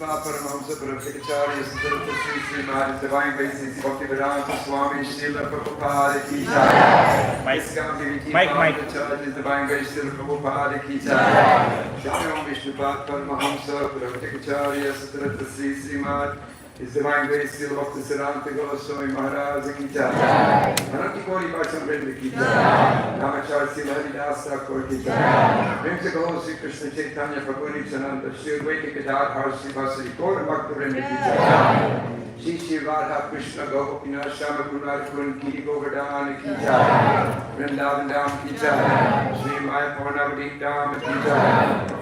Prabhupada Paramahamsa Prabhupada Sri Maharaj Divine Grace Bhaktivedanta Swami Srila Prabhupada Ki Jai. Mike. Charges Divine Grace Srila Prabhupada Ki Jai. Shalom Vishnupad Paramahamsa Prabhupada Sri Maharaj. His Divine Grace Srila Bhaktivedanta Goswami Maharaj Ki Jai. Ananti Kori Vachamrita Ki Jai. Namachar Srila Haridas Thakur Ki Jai. Vimsa Sri Krishna Chaitanya Prabhu Nityananda Sri Advaita Gadadhar Sri Vasari Gaura Bhaktivinoda Ki Jai. Shri Radha Krishna Gopinath Shama Gunnar Kun Kiri Govardhan Ki Jai. Vrindavan Dham Ki Jai. Sri Maya Purnavati Dham Ki Jai.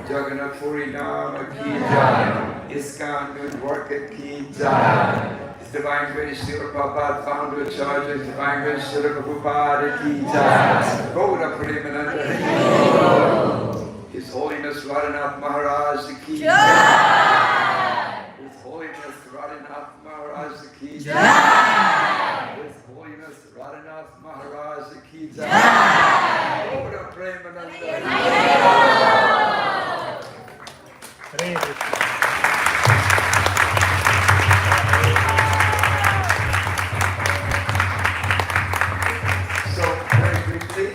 Jagannath Puri Dham Ki Jai. ISKCON Dwarka Ki Jai. His Divine Grace Srila Prabhupada, Founder of Charges, Divine Grace Srila Prabhupada Ki Jai. Gaura Premananda. His Holiness Radhanath Maharaj Ki Jai. His Holiness Radhanath Maharaj Ki Jai. His Holiness Radhanath Maharaj Ki Jai. Gaura Premananda. Hare Krishna.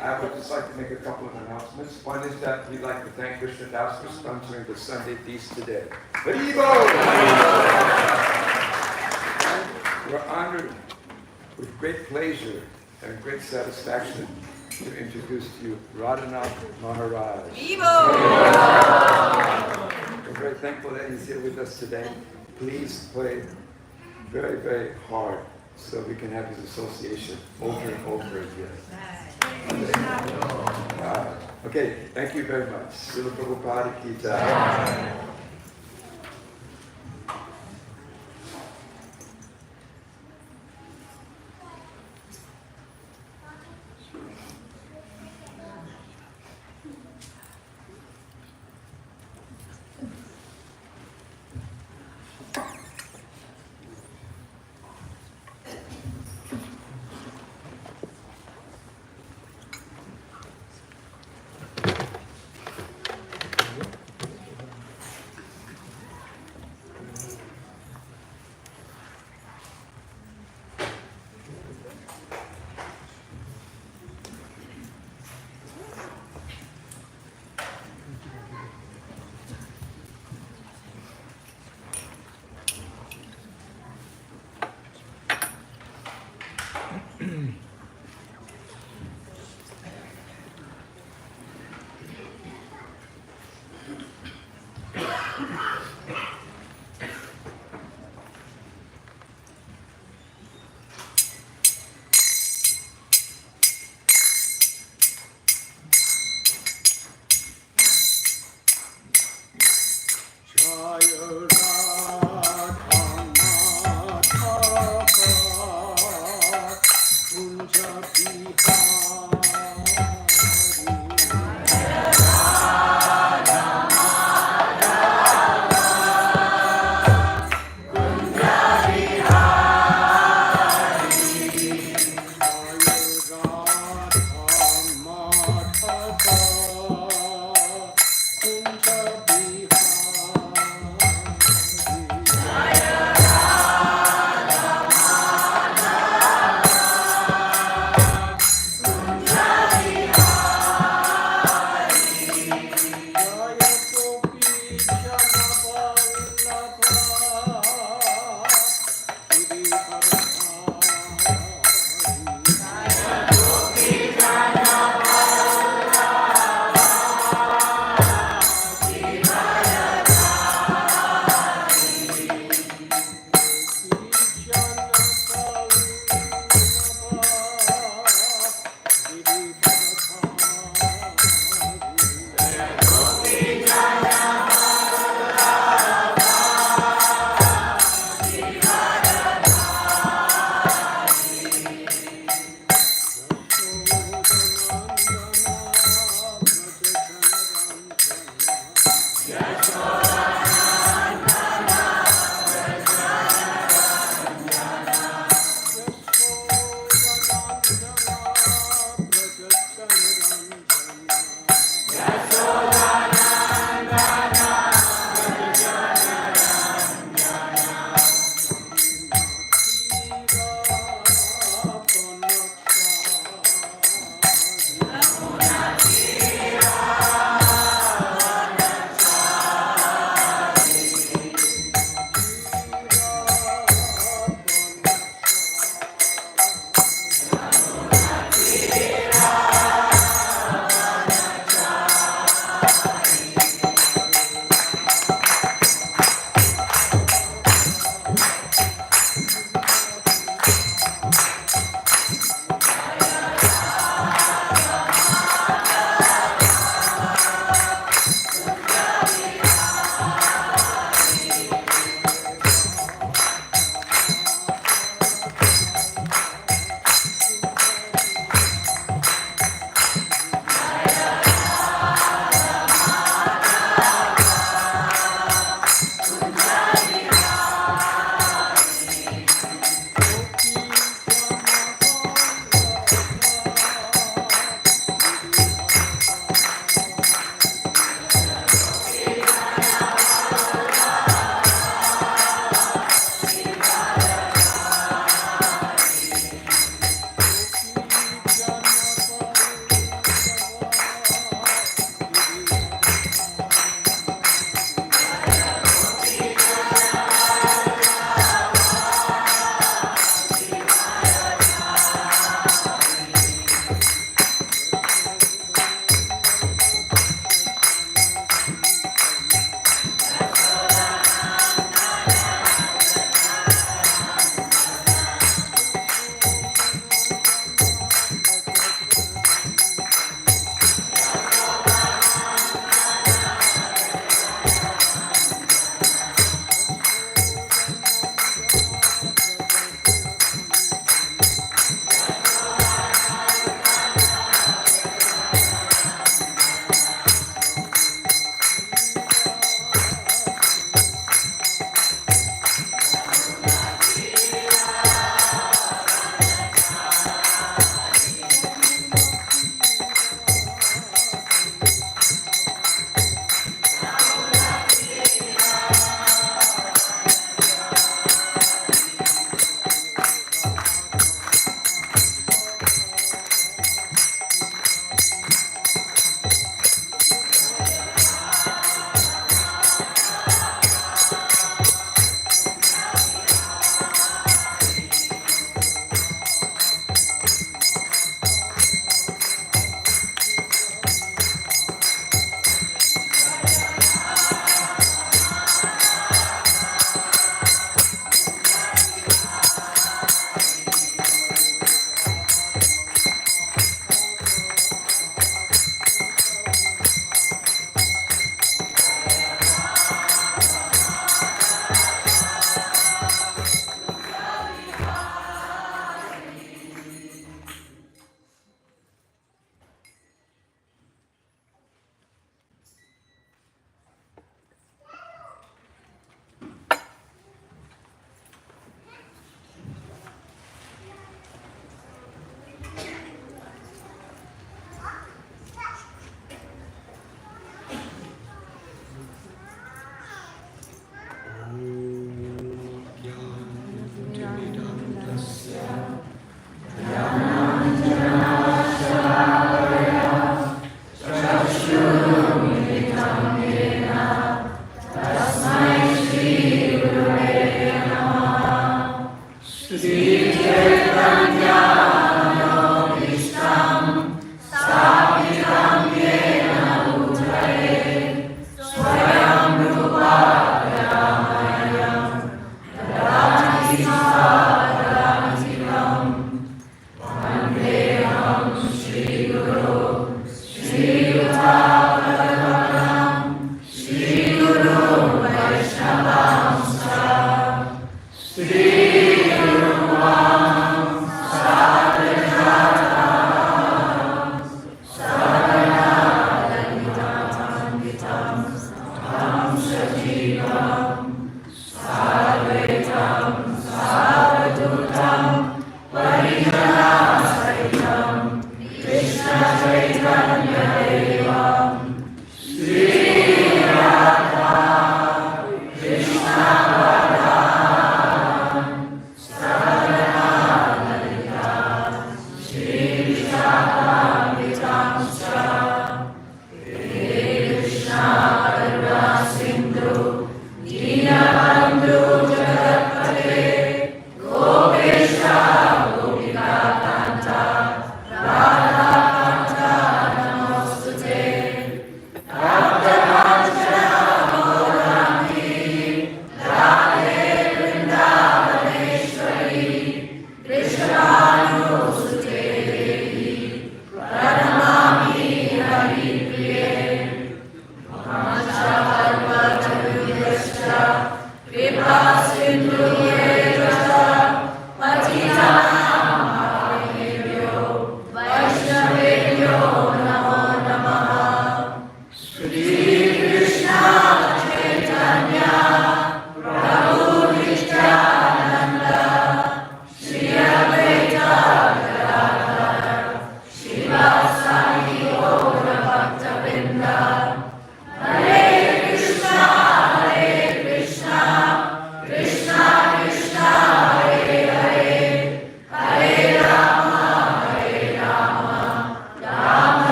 I would just like to make a couple of announcements. One is that we'd like to thank Krishna Das for sponsoring the Sunday Feast today. Haribo! We're honored with great pleasure and great satisfaction to introduce to you Radhanath Maharaj. We're very thankful that he's here with us today. Please play very, very hard so we can have his association over and over again. Okay, thank you very much. Srila Prabhupada Ki Jai.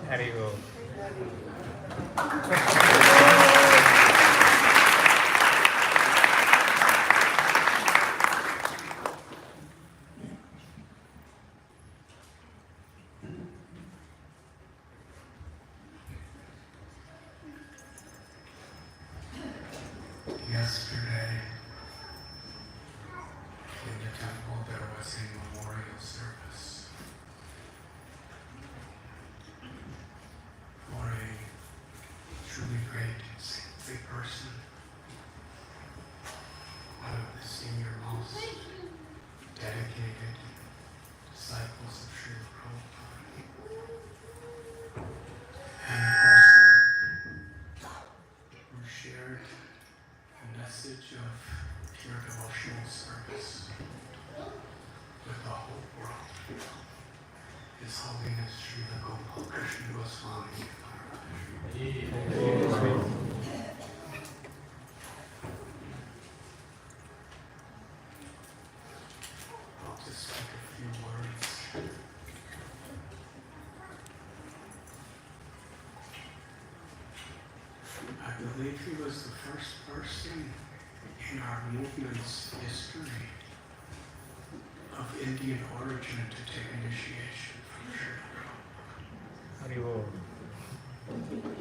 Haribo. Yesterday, in the temple, there was a memorial service for a truly great and saintly person, one of the senior most dedicated disciples of Srila Prabhupada, and a person who shared a message of pure devotional service with the whole world. His Holiness Srila Gopal Krishna Goswami. I'll just speak a few words. I believe he was the first person in our movement's history of Indian origin to take initiation from Srila Haribo. Prabhupada.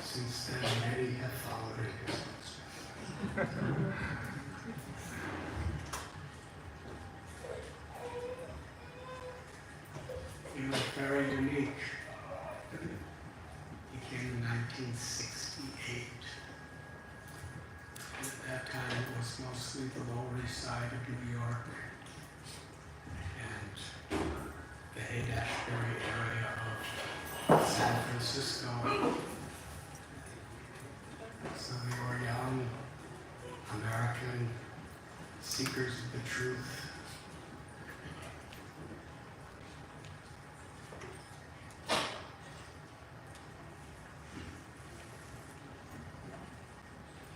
Since then, many have followed in his footsteps. He was very unique. He 1968. And at that time, it was mostly the Lower East Side of New York and the Haight-Ashbury area of San Francisco. So they were young American seekers of the truth.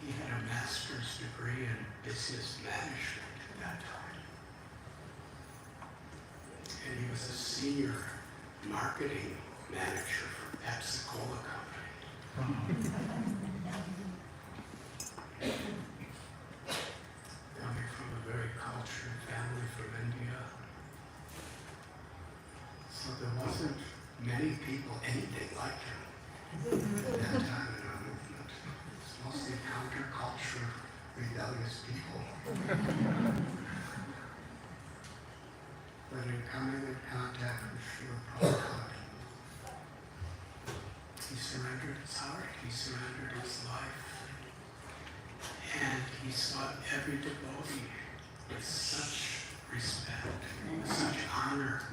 He had a master's degree in business management at that time. And he was a senior marketing manager for Pepsi-Cola Company. Coming from a very cultured family from India. So there wasn't many people anything like him at that time in our movement. It's mostly counterculture, rebellious people. But in coming in contact with Srila Prabhupada, he surrendered his heart, he surrendered his life, and he sought every devotee with such respect, with such honor,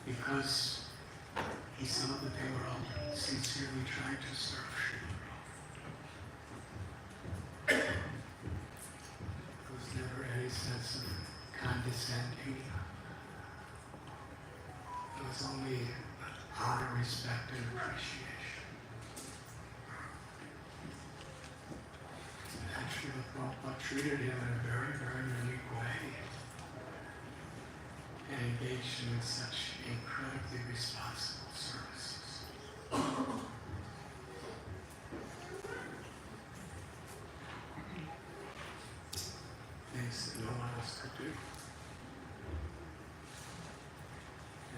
because he saw that they were all sincerely trying to serve Srila Prabhupada. There was never any sense of condescending. It was only honor, respect, and appreciation. And Srila Prabhupada treated him in a very, very unique way and engaged him in such incredibly responsible services. Things that no one else could do.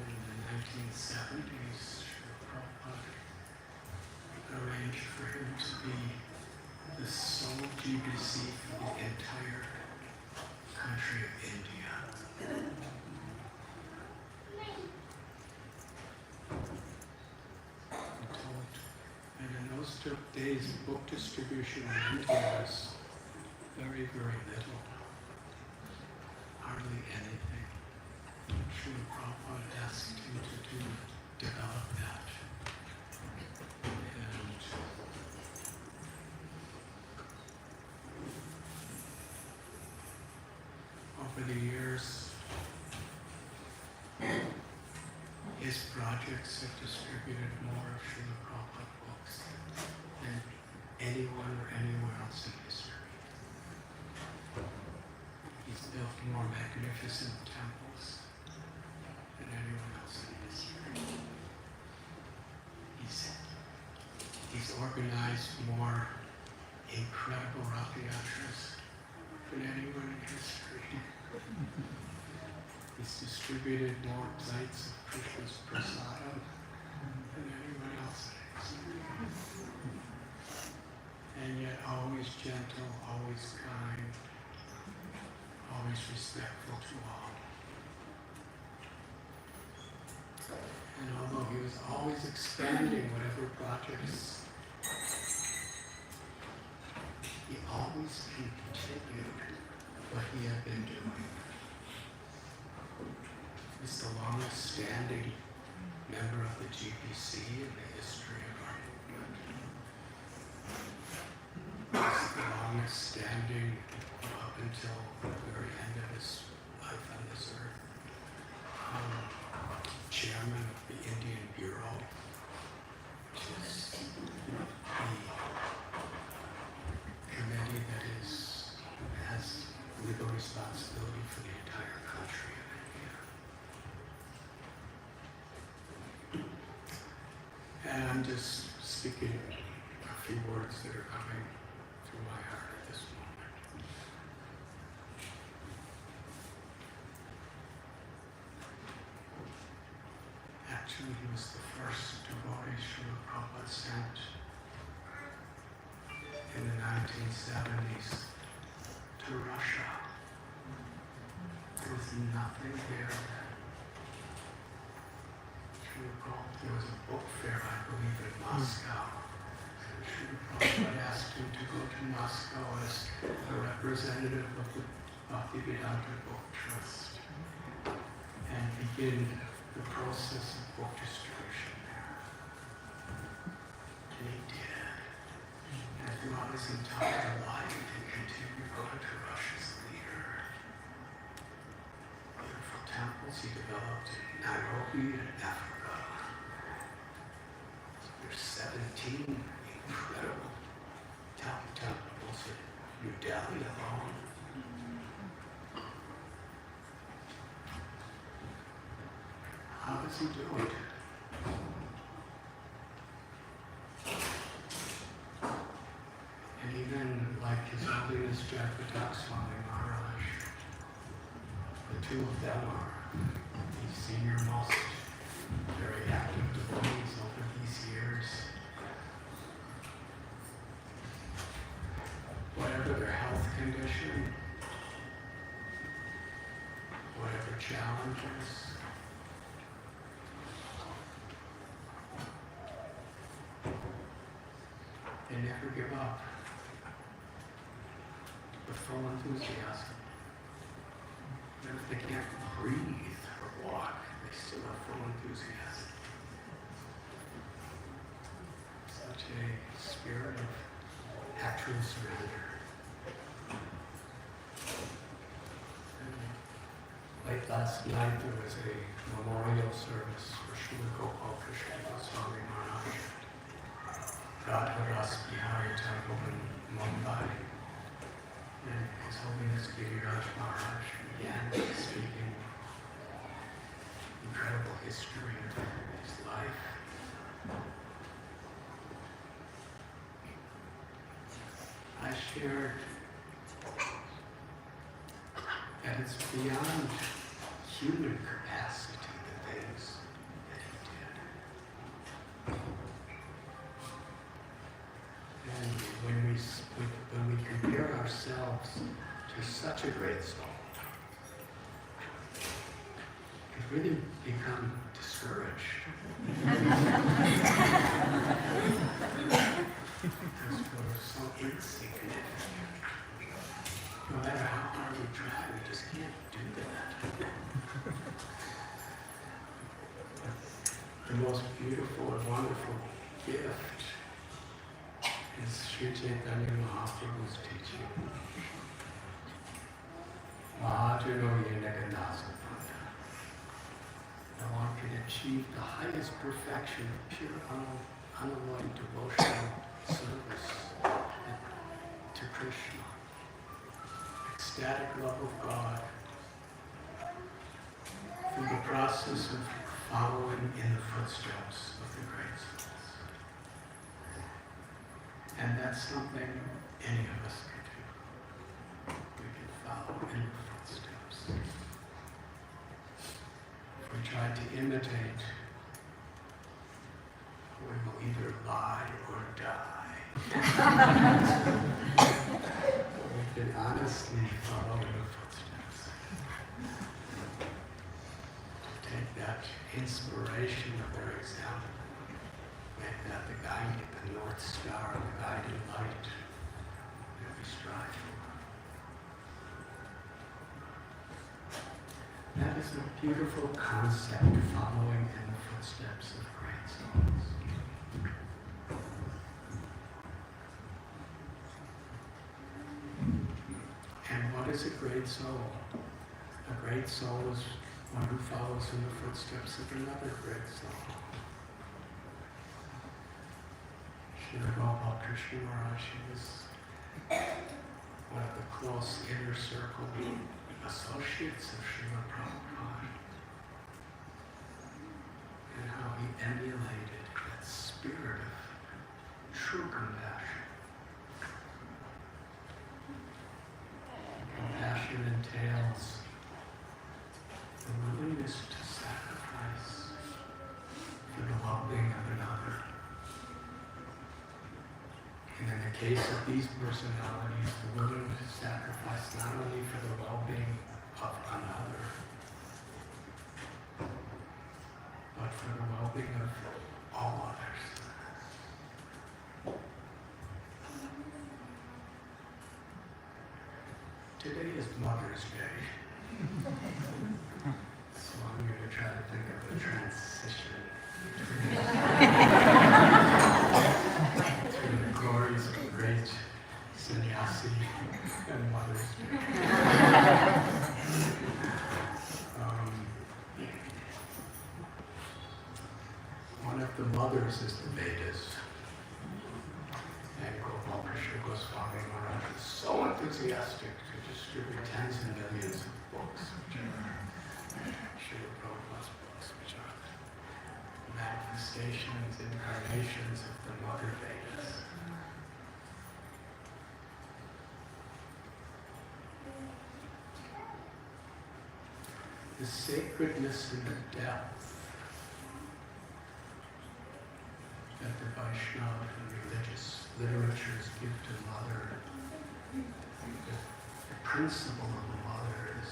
In the 1970s, Srila Prabhupada arranged for him to be the sole GBC for the entire country of India. And in those days, book distribution in India was very, very little. Hardly anything. Srila Prabhupada asked him to develop that. And over the years, his projects have distributed more of Srila Prabhupada books than anyone or anywhere else in history. He's built more magnificent temples than anyone else in history. He's organized more incredible Rath Yatras than anyone in history. He's distributed more plates of Krishna's prasadam than anyone else in history. And yet always gentle, always kind, always respectful to all. And although he was always expanding whatever projects, he always continued what he had been doing. He's the longest standing member of the GPC in the history of our movement. He's the longest standing up until the very end of his life on this earth. Chairman of the Indian Bureau, which is the committee that has legal responsibility for the entire country of India. And I'm just speaking a few words that are coming through my heart at this moment. Actually, he was the first devotee Srila Prabhupada sent in the 1970s to Russia. There was nothing there. There was a book fair, I believe, in Moscow. I asked him to go to Moscow as a representative of the Bhaktivedanta Book Trust and begin the process of book distribution there. And he did. And throughout his entire life, he continued going to Russia as a leader. Beautiful temples he developed in Nairobi in Africa. There's 17 incredible temples in New Delhi alone. How does he do it? And even like His Holiness Jagannatha Swami Maharaj, the two of them are the senior most very active devotees over these years. Whatever their health condition, whatever challenges, they never give up. With full enthusiasm. Even if they can't breathe or walk, they still have full enthusiasm. Such a spirit of actual surrender. And late last night there was a memorial service for Srila Gopal Krishna Swami Maharaj. HH Temple in Mumbai. And His Holiness Giriraj Maharaj began speaking incredible history of his life. I shared that it's beyond human capacity, the things that he did. And when we compare ourselves to such a great soul, we really become discouraged. Because we're so insignificant. No matter how hard we try, we just can't do that. The most beautiful and wonderful gift is Sri Chaitanya Mahaprabhu's teaching. Mahajano Yenaganasa. That one can achieve the highest perfection of pure, unalloyed devotional service to Krishna. Ecstatic love of God through the process of following in the footsteps of the great souls. And that's something any of us can do. We can follow in the footsteps. If we try to imitate, we will either lie or die. We can honestly follow in the footsteps. To take that inspiration of their example, make that the guiding, the North Star, the guiding light that we strive for. That is a beautiful concept, following in the footsteps of great souls. And what is a great soul? A great soul is one who follows in the footsteps of another great soul. Srila Gopal Krishna Maharaj was one of the close inner circle associates of Srila Prabhupada. And how he emulated that spirit of true compassion. Compassion entails the willingness to sacrifice for the well-being of another. And in the case of these personalities, the willingness to sacrifice not only for the well-being of another, but for the well-being of all others. today is Mother's Day. So I'm going to try to think of a transition between the glories of the great sannyasi and Mother's Day. One of the mothers is the Vedas. And Gopal Krishna Goswami Maharaj is so enthusiastic to distribute tens and millions of books, which are Srila Prabhupada's books, which are manifestations, incarnations of the Mother Vedas. The sacredness and the depth that the Vaishnava and religious literatures give to Mother, the principle of the Mother is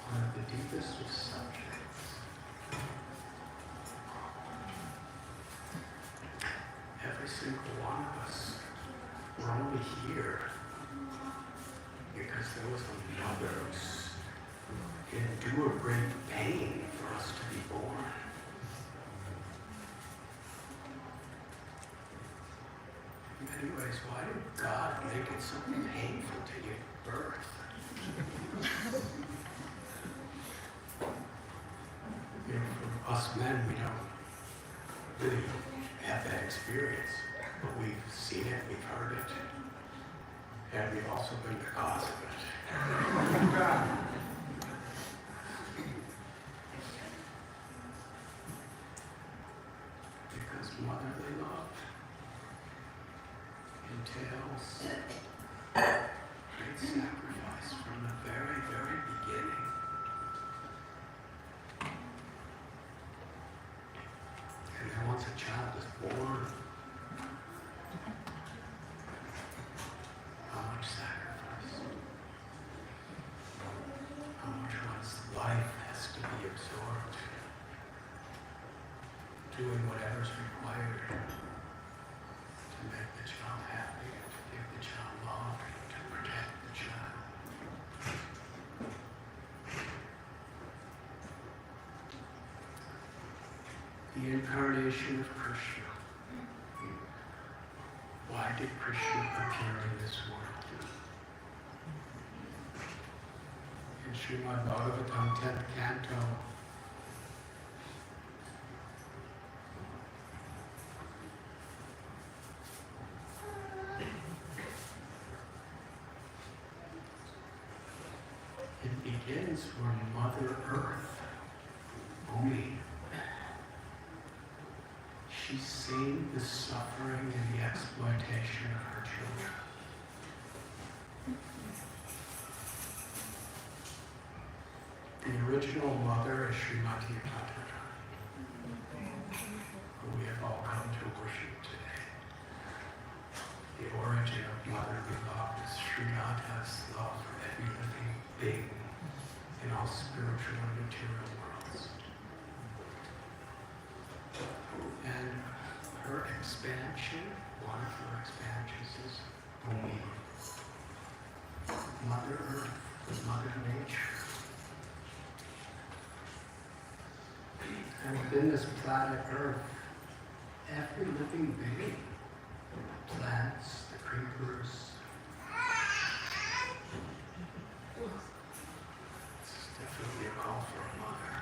one of the deepest of subjects. Every single one of us, we're only here because there was a mother who endured great pain for us to be born. In many ways, why did God make it so painful to give birth? You know, for us men, we don't really have that experience, but we've seen it, we've heard it, and we've also been the cause of it. Because motherly love entails great sacrifice from the very, very beginning. And then once a child is born, how much sacrifice, how much one's life has to be absorbed, doing whatever's required to make the child happy, to give the child love, to protect the child. The incarnation of Krishna. Why did Krishna appear in this world? In Srimad Bhagavatam 10th canto, it begins where Mother Earth, Bhumi, she's seen the suffering and the exploitation of her children. The original mother is Srimati Radharani, who we have all come to worship today. The origin of motherly love is Sri Radha's love for every living being in all spiritual and material worlds. And her expansion, one of her expansions is Bhumi. Mother Earth, Mother Nature. And within this planet Earth, every living being, plants, the creepers, it's definitely a call for a mother.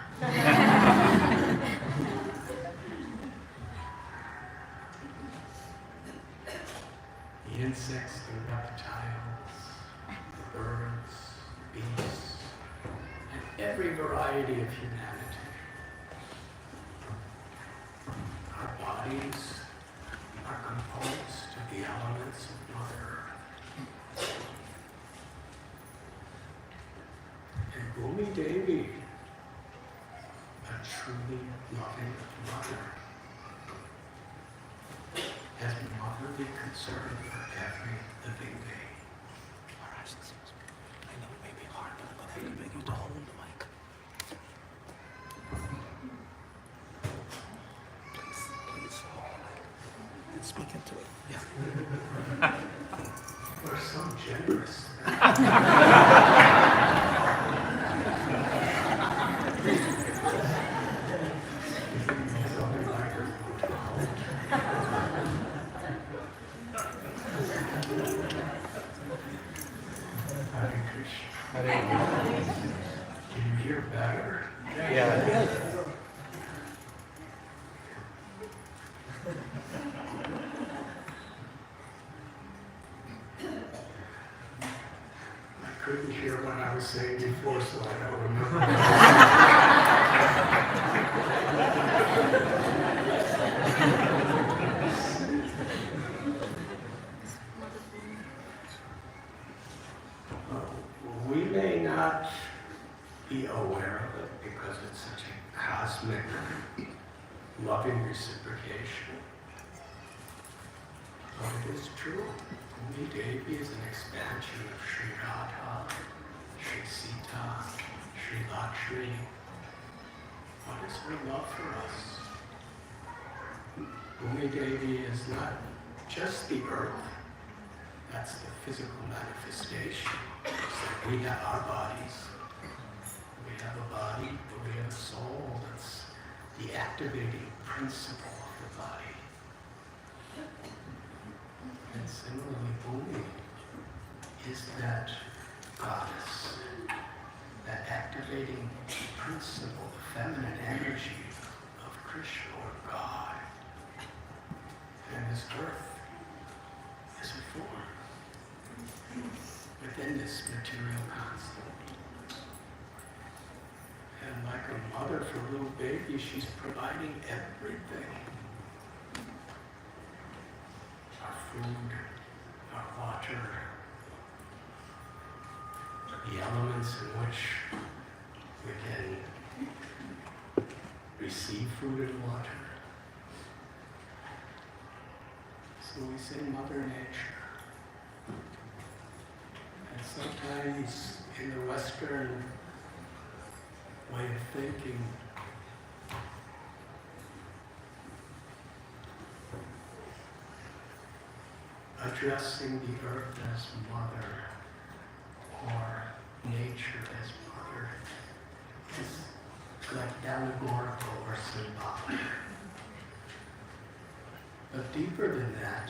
The insects, the reptiles, the birds, beasts, and every variety of humanity. Our bodies are composed of the elements of Mother Earth. And Bhumi Devi, a truly loving mother, has motherly concern for every living being. Alright, I know it may be hard, but I'm going to beg you to hold the mic. Please hold the mic. speak into it. Yeah. We're so generous. Hare Krishna. Can you hear better? Yeah. I couldn't hear what I was saying before, so I don't remember. We may not be aware of it because it's such a cosmic, loving reciprocation. But it is true. Bhumi Devi is an expansion of Sri Radha, Sri Sita, Sri Lakshmi. What is her love for us? Bhumi Devi is not just the earth. That's the physical manifestation. It's like we have our bodies. We have a body, but we have a soul. That's the activating principle of the body. And similarly, Bhumi is that goddess, that activating principle, the feminine energy of Krishna or God. And this earth is a form within this material constant. And like a mother for a little baby, she's providing everything. Our food, our water, the elements in which we can receive food and water. So we say Mother Nature. And sometimes in the Western way of thinking, addressing the earth as mother or nature as mother is like allegorical or symbolic. But deeper than that,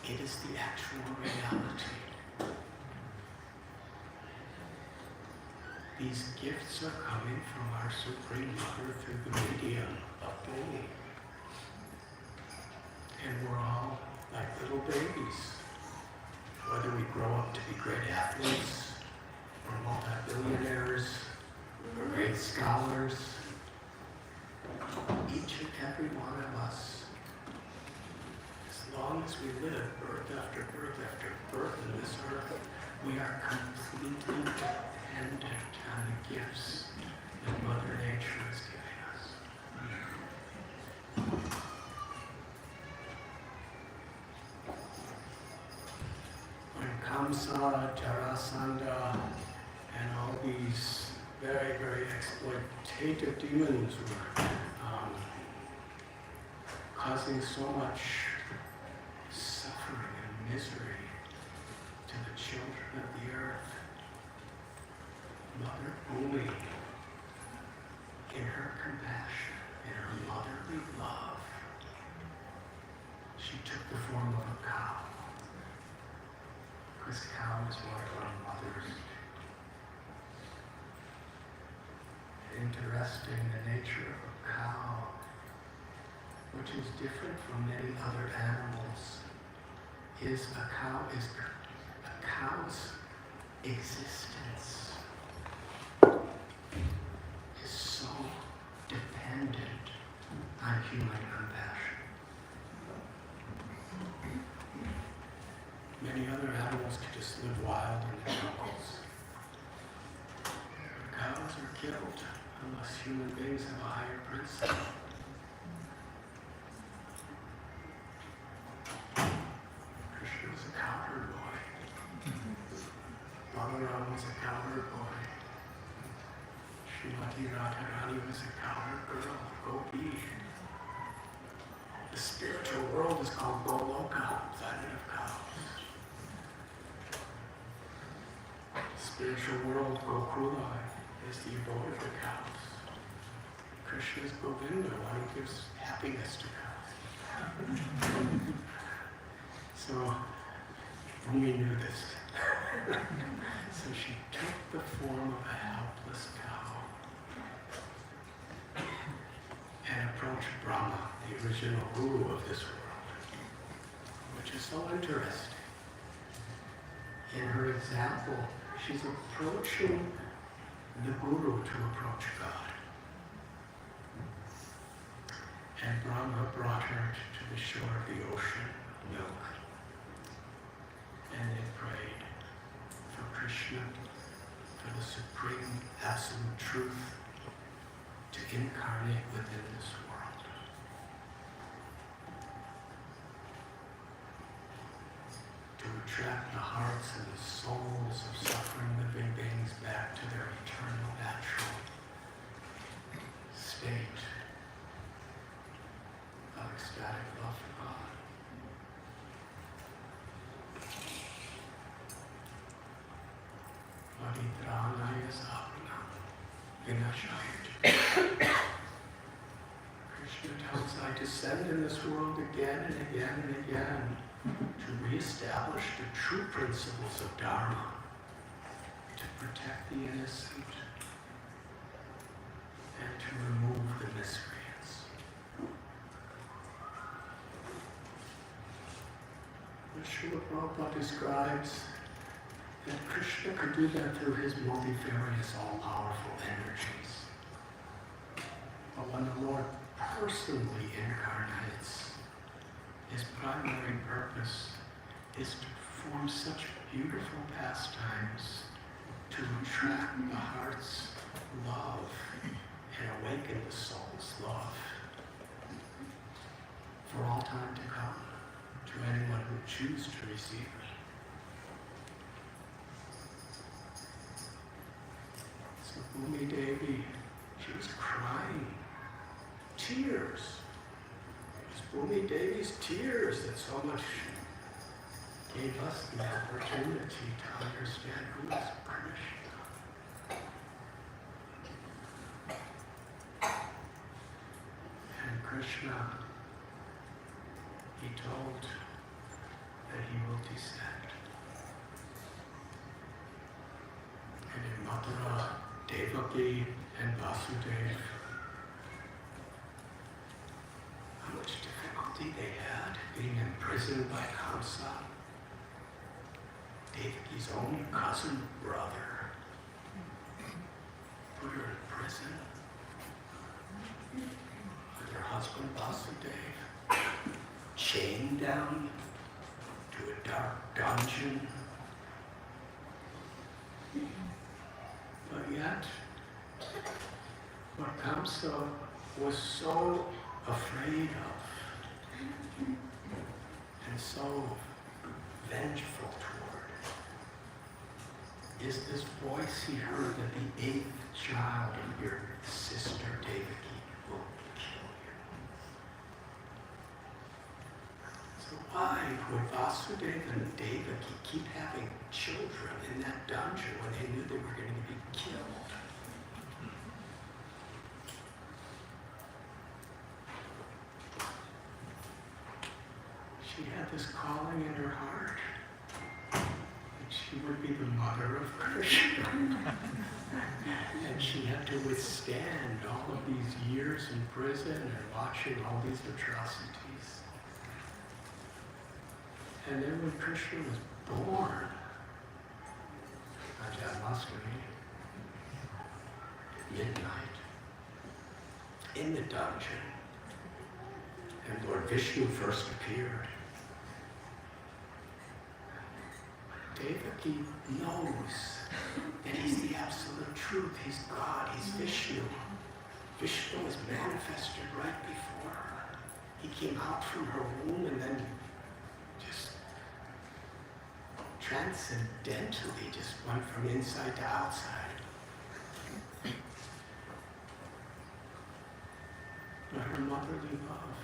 it is the actual reality. These gifts are coming from our Supreme Mother through the medium of Bhumi. And we're all like little babies. Whether we grow up to be great athletes, or multi-billionaires, or great scholars, each and every one of us, as long as we live birth after birth after birth in this earth, we are completely dependent on the gifts that Mother Nature is giving us. When Kamsa, Jarasandha, and all these very, very exploitative demons were causing so much suffering and misery to the children of the earth, Mother Bhumi, in her compassion, in her motherly love, she took the form of a cow. Because cow is one of our mothers. Interesting, the nature of a cow, which is different from many other animals, is a cow's existence is so dependent on human compassion. Many other animals can just live wild in the jungles. Cows are killed unless human beings have a higher principle. Krishna was a cowherd boy. Balaram was a cowherd boy. Srimati Radharani was a cowherd girl, Gopi. The spiritual world is called Goloka, planet of cows. The spiritual world, Gokula, is the abode of the cows. Krishna is Govinda, one who gives happiness to cows. So, Bhumi knew this. So she took the form of a helpless cow and approached Brahma, the original guru of this world, which is so interesting. In her example, she's approaching the guru to approach God. And Brahma brought her to the shore of the ocean, milk. And they prayed for Krishna, for the supreme absolute truth, to incarnate within this world. To attract the hearts and the souls of suffering living beings back to their eternal natural state of ecstatic love for God. Krishna tells I descend in this world again and again and again to reestablish the true principles of Dharma, to protect the innocent, and to remove the miscreants. Srila Prabhupada describes that Krishna could do that through his multifarious, all-powerful energies. But when the Lord personally incarnates, his primary purpose is to perform such beautiful pastimes to attract the heart's love and awaken the soul's love for all time to come to anyone who chooses to receive it. So Bhumi Devi, she was crying, tears. It was Bhumi Devi's tears that so much gave us the opportunity to understand who is Krishna. And Krishna, he told that he will descend. And in Mathura, Devaki and Vasudeva, how much difficulty they had being imprisoned by Kamsa, Devaki's own cousin brother, put her in prison with her husband Vasudeva, chained down to a dark dungeon. But yet, what Kamsa was so afraid of and so vengeful toward is this voice he heard that the 8th child of your sister Devaki will kill you. So why would Vasudeva and Devaki keep having children in that dungeon when they knew they were going to be killed? She had this calling in her heart that she would be the mother of Krishna. And she had to withstand all of these years in prison and watching all these atrocities. And then when Krishna was born on Janmashtami, midnight, in the dungeon, and Lord Vishnu first appeared, Devaki knows that he's the absolute truth. He's God. He's Vishnu. Vishnu is manifested right before her. He came out from her womb and then just transcendentally just went from inside to outside. But her motherly love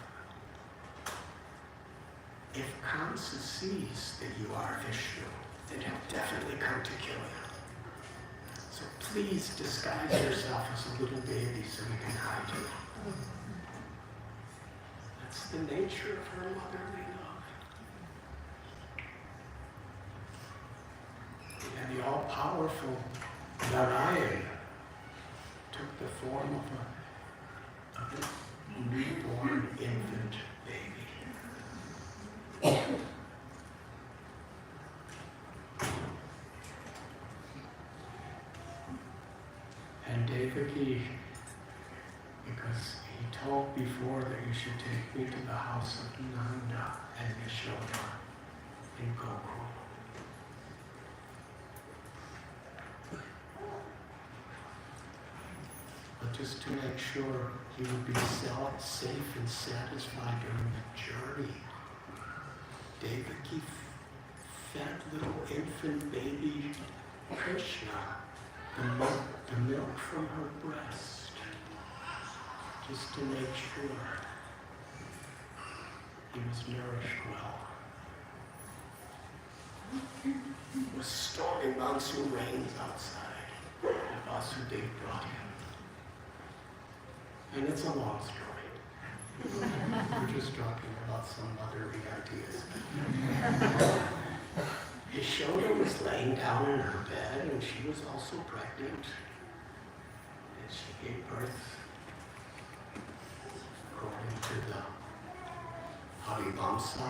if Kamsa sees that you are Vishnu, then he'll definitely come to kill you. So please disguise yourself as a little baby so we can hide you. That's the nature of her motherly love. And the all-powerful Narayan took the form of a newborn infant baby. And Devaki, because he told before that you should take me to the house of Nanda and Yashoda in Gokul. But just to make sure he would be safe and satisfied during the journey, Devaki fed little infant baby Krishna the milk from her breast, just to make sure he was nourished well. It was stormy monsoon rains outside, and Vasudeva brought him. And it's a long story. We're just talking about some motherly ideas. Yashoda was laying down in her bed, and she was also pregnant. And she gave birth, according to the Harivamsa.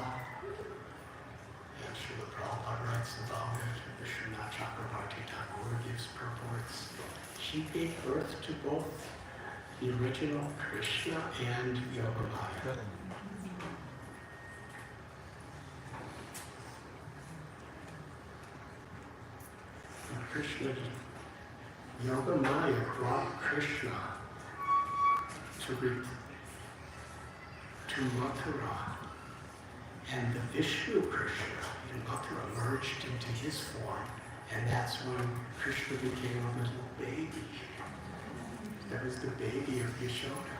And Srila Prabhupada writes about it. Vishwanath Chakravarti Thakur gives purports. She gave birth to both the original Krishna and Yogamaya. Krishna, Yogamaya brought Krishna to Mathura, and the Vishnu Krishna in Mathura merged into his form, and that's when Krishna became a little baby. That was the baby of Yashoda.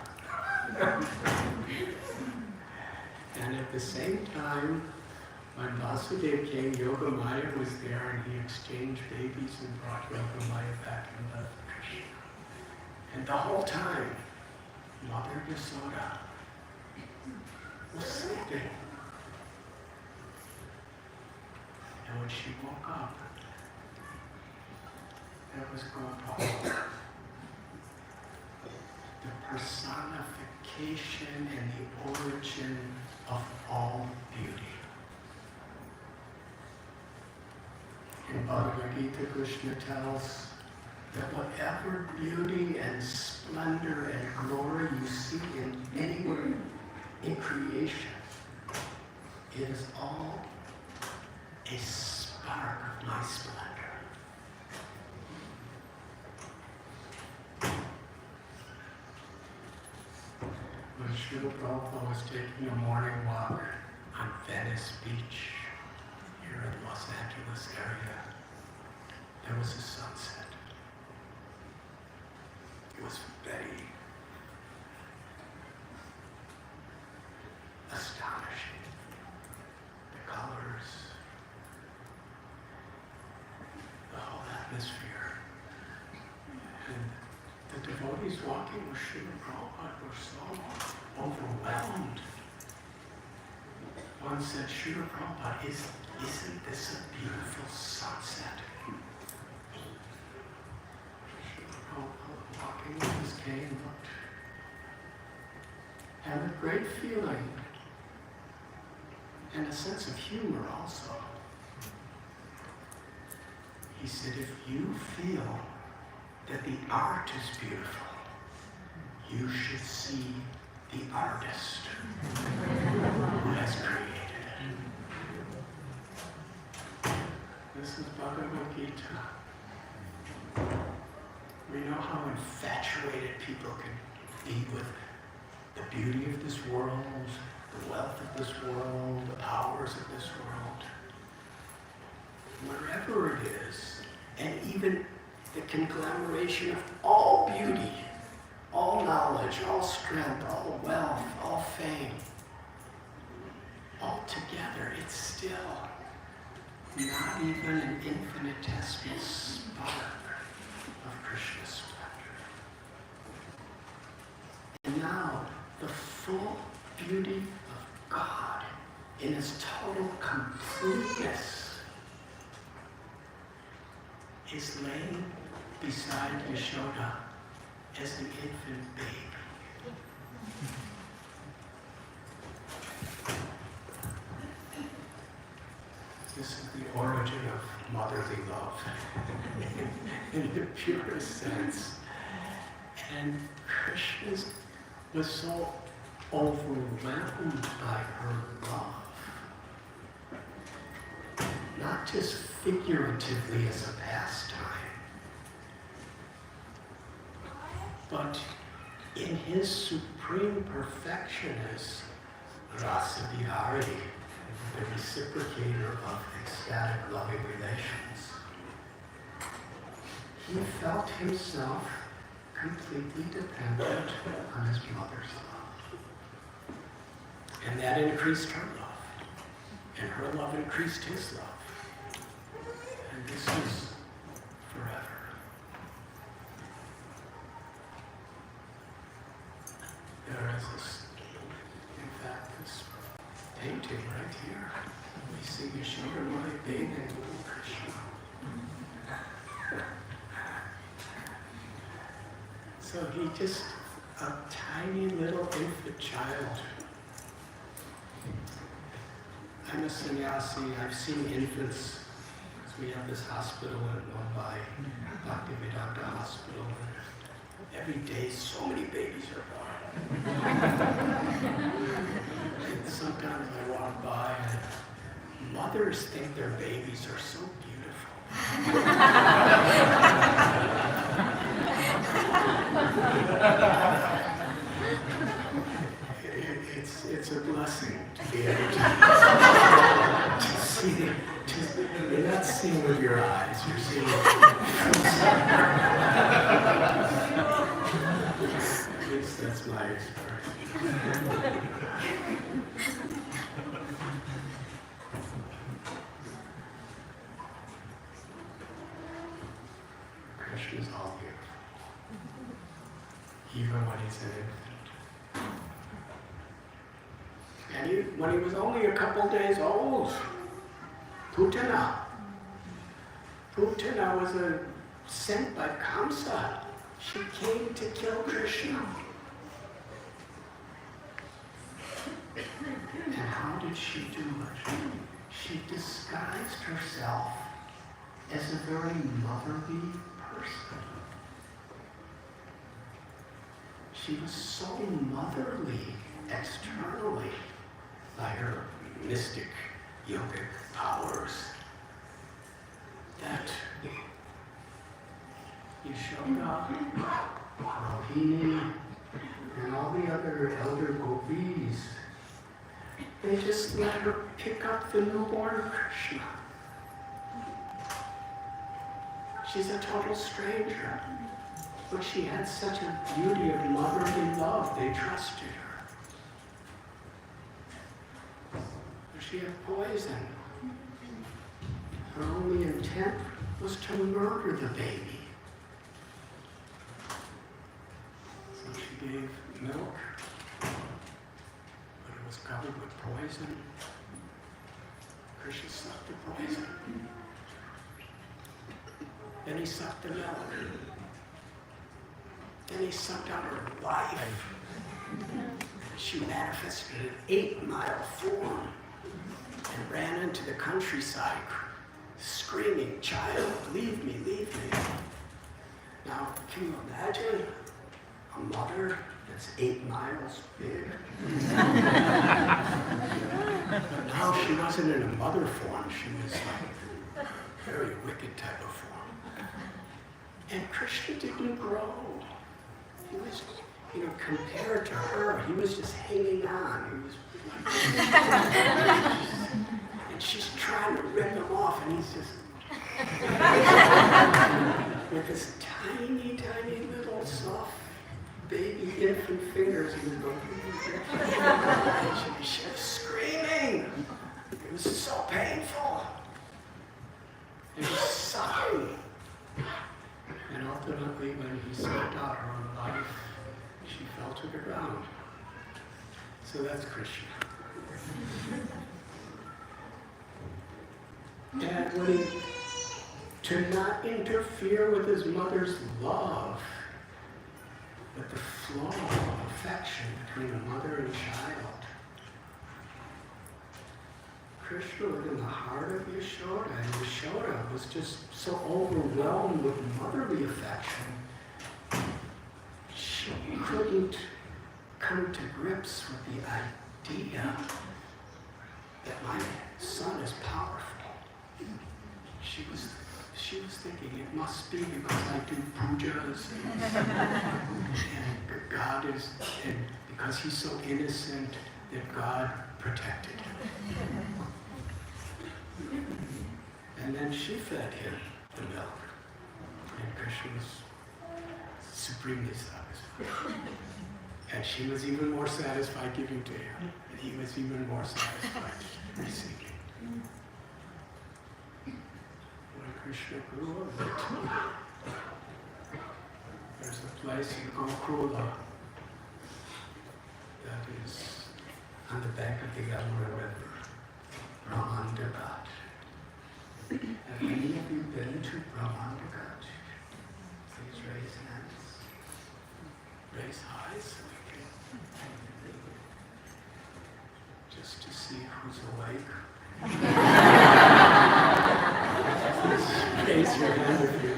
And at the same time, when Vasudeva came, Yogamaya was there, and he exchanged babies and brought Yogamaya back in love with Krishna. And the whole time, Mother Yashoda was sleeping. And when she woke up, there was Gopal, the personification and the origin of all beauty. In Bhagavad Gita, Krishna tells that whatever beauty and splendor and glory you see in anywhere in creation, it is all a spark of my splendor. When Srila Prabhupada was taking a morning walk on Venice Beach, here in Los Angeles area, there was a sunset. It was very astonishing. The colors, the whole atmosphere. And the devotees walking with Srila Prabhupada were so overwhelmed. One said, Srila Prabhupada, isn't this a beautiful sunset? Srila Prabhupada walking with his cane looked, had a great feeling and a sense of humor also. He said, if you feel that the art is beautiful, you should see the artist who has created it. This is Bhagavad Gita. We know how infatuated people can be with the beauty of this world, the wealth of this world, the powers of this world. Wherever it is, and even the conglomeration of all beauty, all knowledge, all strength, all wealth, all fame, all together it's still not even an infinitesimal spark of Krishna's splendor. And now, the full beauty of God in its total completeness is laying beside Yashoda as an infant baby. This is the origin of motherly love in the purest sense. And Krishna was so overwhelmed by her love, not just figuratively as a pastime, but in his supreme perfection as Rasa Bihari, the reciprocator of ecstatic loving relations. He felt himself completely dependent on his mother's love. And that increased her love. And her love increased his love. And this is forever. There is this, in fact, this painting right here. We see Yashoda Mai bathing little Krishna. So he just a tiny little infant child. I'm a sannyasi. I've seen infants. Because we have this hospital in Mumbai, Bhaktivedanta Hospital. Every day, so many babies are born. And sometimes I walk by and mothers think their babies are so beautiful. It's a blessing to be able to see. You're not seeing with your eyes, you're seeing with at least that's my experience. Krishna's all beautiful, even when he's an infant. And when he was only a couple days old, Putana was sent by Kamsa. She came to kill Krishna. And how did she do it? She disguised herself as a very motherly person. She was so motherly externally by her mystic yogic powers that Yashoda, Rohini, and all the other elder gopis, they just let her pick up the newborn Krishna. She's a total stranger, but she had such a beauty of motherly love, they trusted her. She had poison. Her only intent was to murder the baby. So she gave milk, but it was covered with poison. Krishna sucked the poison. Then he sucked the milk. Then he sucked out her life. She manifested an 8-mile form and ran into the countryside, screaming, "Child, leave me, leave me." Now, can you imagine a mother that's 8 miles big? But now she wasn't in a mother form, she was like a very wicked type of form. And Krishna didn't grow. He was, compared to her, he was just hanging on. He was and she's trying to rip him off, and he's just with his tiny, tiny little soft baby infant fingers. He was going, she was screaming. It was so So that's Krishna. And when he, to not interfere with his mother's love, but the flow of affection between a mother and child. Krishna was in the heart of Yashoda, and Yashoda was just so overwhelmed with motherly affection. She couldn't come to grips with the idea that my son is powerful. She was thinking it must be because I do pujas and God is, and because he's so innocent that God protected him. And then she fed him the milk, and Krishna was supremely satisfied. And she was even more satisfied giving to him, and he was even more satisfied receiving. When Krishna grew up, there's a place in Gokula that is on the bank of the Yamuna River, Brahmandagat. Have any of you been to Brahmandagat? Please raise hands. Raise high so we can, just to see who's awake. Raise your hand if you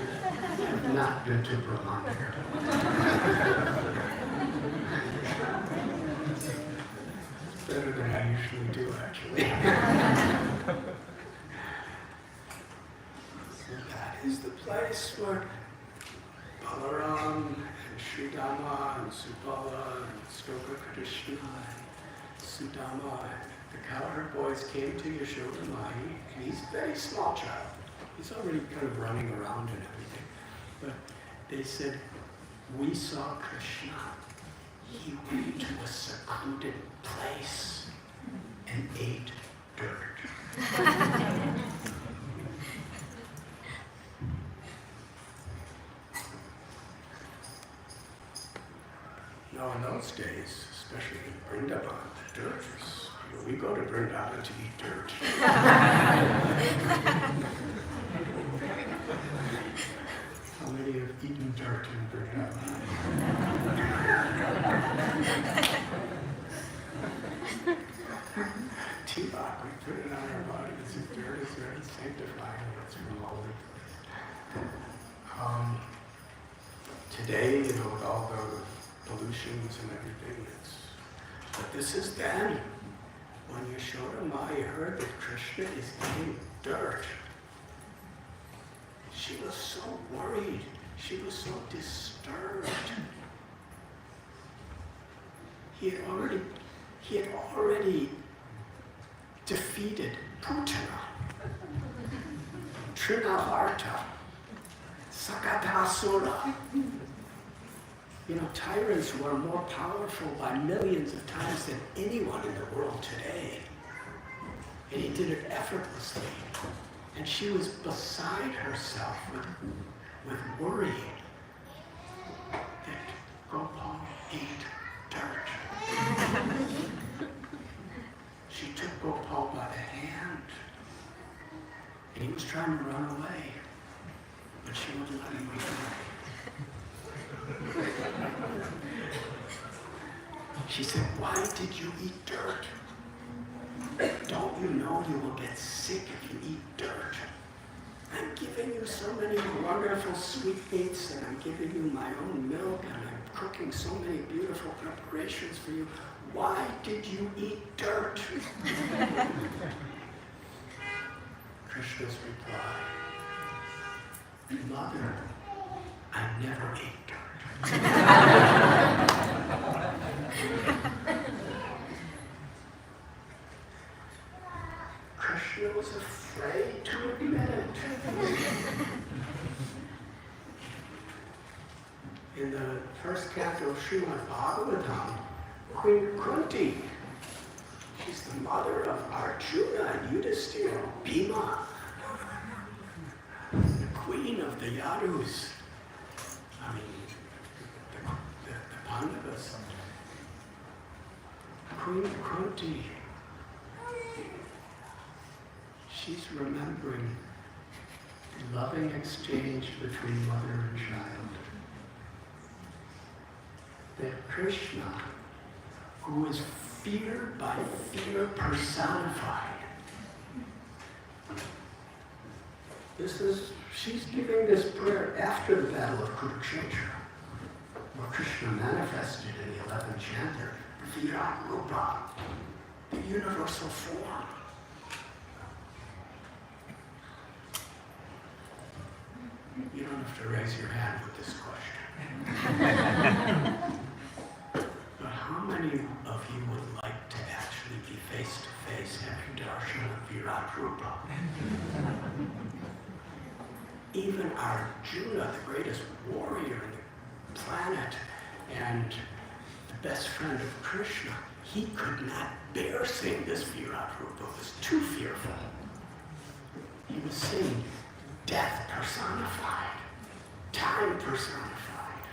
have not been to Brahmandagat. It's better than I usually do, actually. So that is the place where Balaram and Sridama and Subala and Stoka Krishna and Sudama and the cowherd boys came to Yashoda Mahi, and he's a very small child. He's already kind of running around and everything. But they said, we saw Krishna. He went to a secluded place and ate dirt. Now in those days, especially in Vrindavan, the dirt was, we go to Vrindavan to eat dirt. How many have eaten dirt in Vrindavan? Tibak, we put it on our bodies. This dirt is very sanctifying. It's from holy place. Today, with all the pollutions and everything, but this is then, when Yashoda Maya heard that Krishna is eating dirt. She was so worried. She was so disturbed. He had already defeated Putana, Trinavarta, Sakatasura. You know, tyrants who are more powerful by millions of times than anyone in the world today. And he did it effortlessly. And she was beside herself with worry that Gopal ate dirt. She took Gopal by the hand, and he was trying to run away, but she wouldn't let him run away. She said, why did you eat dirt? Don't you know you will get sick if you eat dirt? I'm giving you so many wonderful sweetmeats, and I'm giving you my own milk, and I'm cooking so many beautiful preparations for you. Why did you eat dirt? Krishna's reply, Mother, I never ate dirt. Krishna was afraid to admit it. In the first canto of Srimad Bhagavatam, Queen Kunti, she's the mother of Arjuna and Yudhisthira, Bhima, the queen of the Yadus. I mean, the Pandavas. Queen Kunti, she's remembering the loving exchange between mother and child. That Krishna, who is feared by fear personified, she's giving this prayer after the Battle of Kurukshetra, where Krishna manifested in the 11th chanter, the Virat Rupa, the universal form. You don't have to raise your hand with this question. But how many of you would like to actually be face to face having darshan of Virat Rupa? Even Arjuna, the greatest warrior in the planet and the best friend of Krishna, he could not bear seeing this Virat Rupa. It was too fearful. He was seeing death personified, time personified.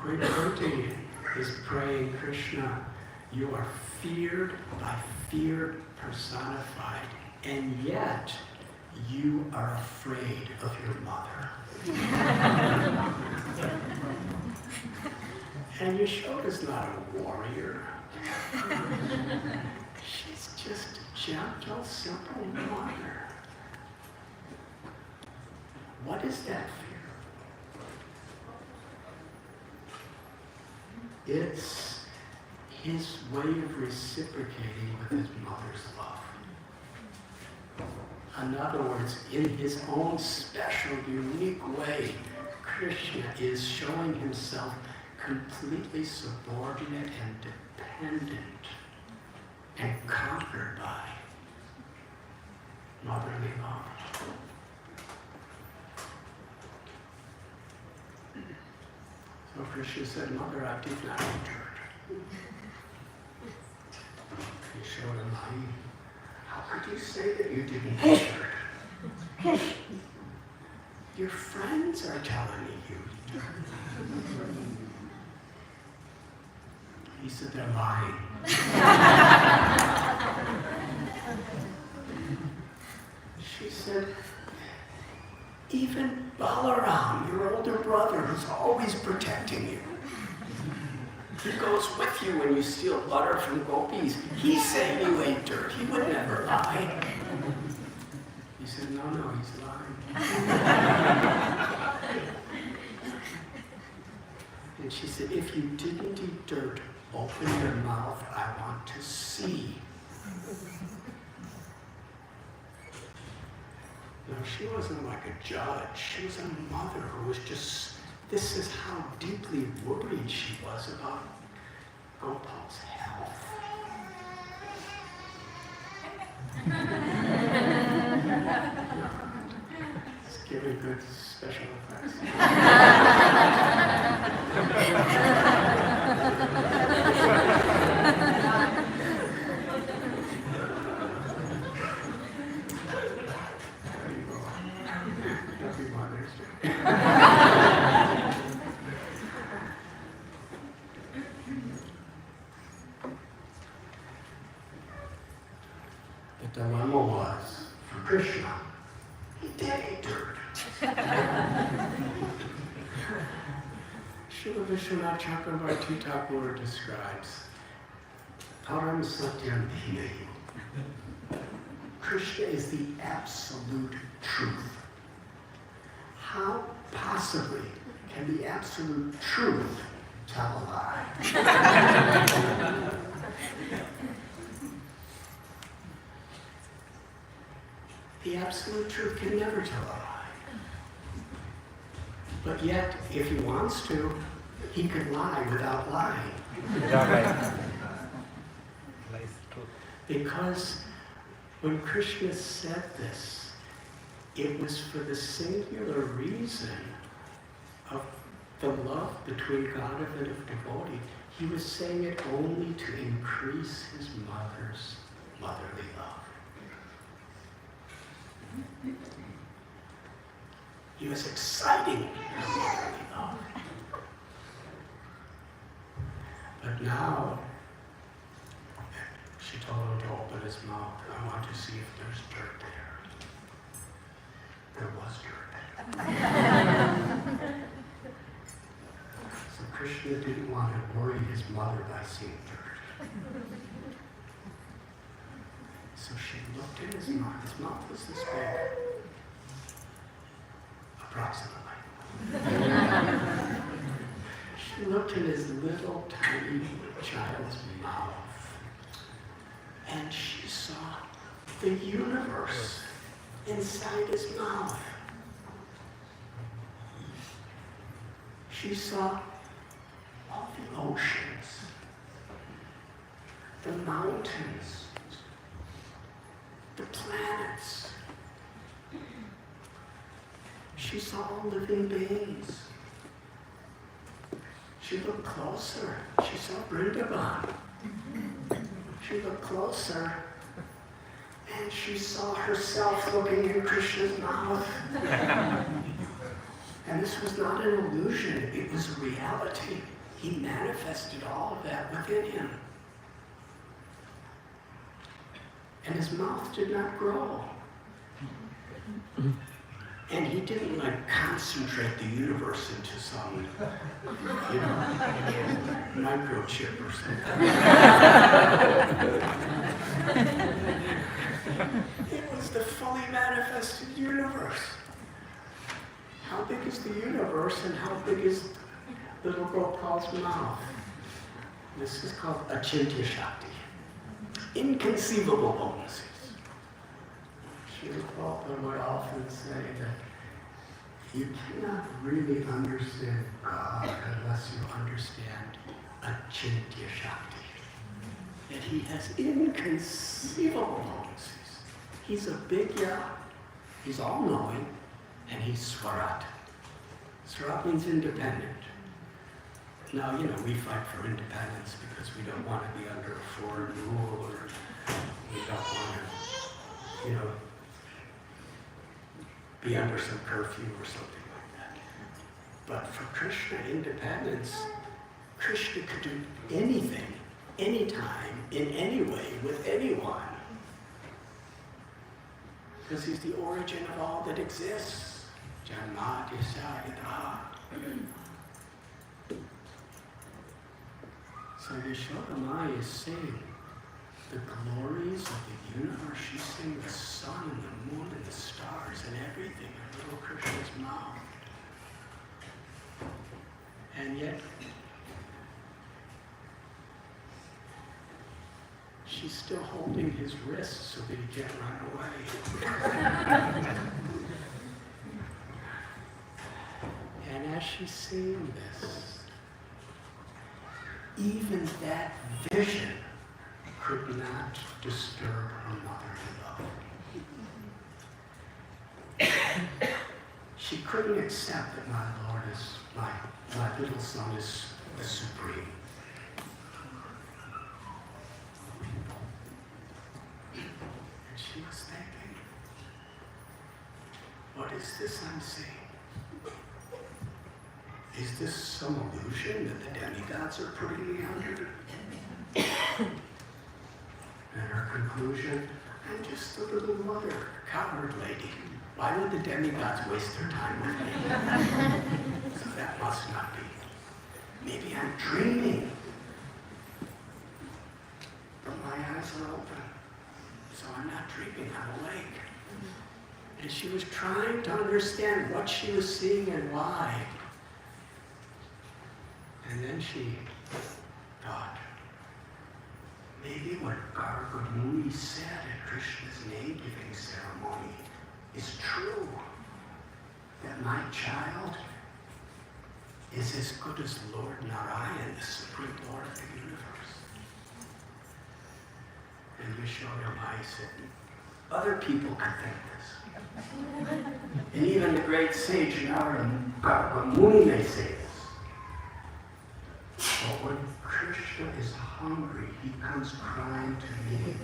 Queen Kunti is praying, Krishna, you are feared by fear personified, and yet you are afraid of your mother. And Yashoda's not a warrior. She's just a gentle, simple mother. What is that fear? It's his way of reciprocating with his mother's love. In other words, in his own special, unique way, Krishna is showing himself completely subordinate and dependent and conquered by motherly love. So Krishna said, Mother, I did not return. He showed him, how could you say that you didn't return? Your friends are telling me you returned. He said, they're lying. She said, even Balaram, your older brother, who's always protecting you, he goes with you when you steal butter from gopis. He's saying you ate dirt. He would never lie. He said, no, he's lying. And she said, if you didn't eat dirt, open your mouth. I want to see. No, she wasn't like a judge. She was a mother who was just, this is how deeply worried she was about Gopal's health. It's giving good special effects. Happy Mother's Day. The dilemma was, for Krishna, he did eat dirt. Srila Vishwanath Chakravarti Thakur describes Param Satyam Bhimayu. Krishna is the absolute truth. How possibly can the absolute truth tell a lie? The absolute truth can never tell a lie. But yet, if he wants to, he could lie without lying. Because when Krishna said this, it was for the singular reason of the love between God and a devotee. He was saying it only to increase his mother's motherly love. He was exciting her motherly love. But now, she told him to open his mouth. I want to see if there's dirt there. There was dirt. So Krishna didn't want to worry his mother by seeing dirt. So she looked in his mouth. His mouth was this big. Approximately. She looked in his little tiny child's mouth. And she saw the universe inside his mouth. She saw all the oceans, the mountains, the planets. She saw all living beings. She looked closer. She saw Vrindavan. She looked closer, and she saw herself looking in Krishna's mouth. And this was not an illusion, it was a reality. He manifested all of that within him. And his mouth did not grow. And he didn't concentrate the universe into some, microchip or something. It was the fully manifested universe. How big is the universe and how big is little Gopal's mouth? This is called Achintya Shakti. Inconceivable potencies. Srila Prabhupada would often say that you cannot really understand God unless you understand Achintya Shakti. That he has inconceivable potencies. He's a big Yah, he's all-knowing, and he's Swarat. Swarat means independent. Now, we fight for independence because we don't want to be under a foreign rule, or we don't want to, be under some curfew or something like that. But for Krishna, independence, Krishna could do anything, anytime, in any way, with anyone. Because he's the origin of all that exists. Janmati Sayadaha. So Yashoda Maya is saying the glories of the universe. She's saying the sun and the moon and the stars and everything in little Krishna's mouth. And yet, she's still holding his wrist so that he can't run away. And as she's saying this, even that vision could not disturb her motherly love. She couldn't accept that my Lord is, my little son is the supreme. And she was thinking, what is this I'm seeing? Is this some illusion that the demigods are putting me under? And her conclusion, I'm just a little mother, coward lady. Why would the demigods waste their time with me? So that must not be. Maybe I'm dreaming. But my eyes are open. So I'm not dreaming, I'm awake. And she was trying to understand what she was seeing and why. And then she thought, maybe what Garga Muni said at Krishna's name-giving ceremony is true. That my child is as good as Lord Narayan, the supreme Lord of the universe. And Yashoda Mai said, other people can think this. And even the great sage Narada Muni may say this. But when Krishna is hungry, he comes crying to me.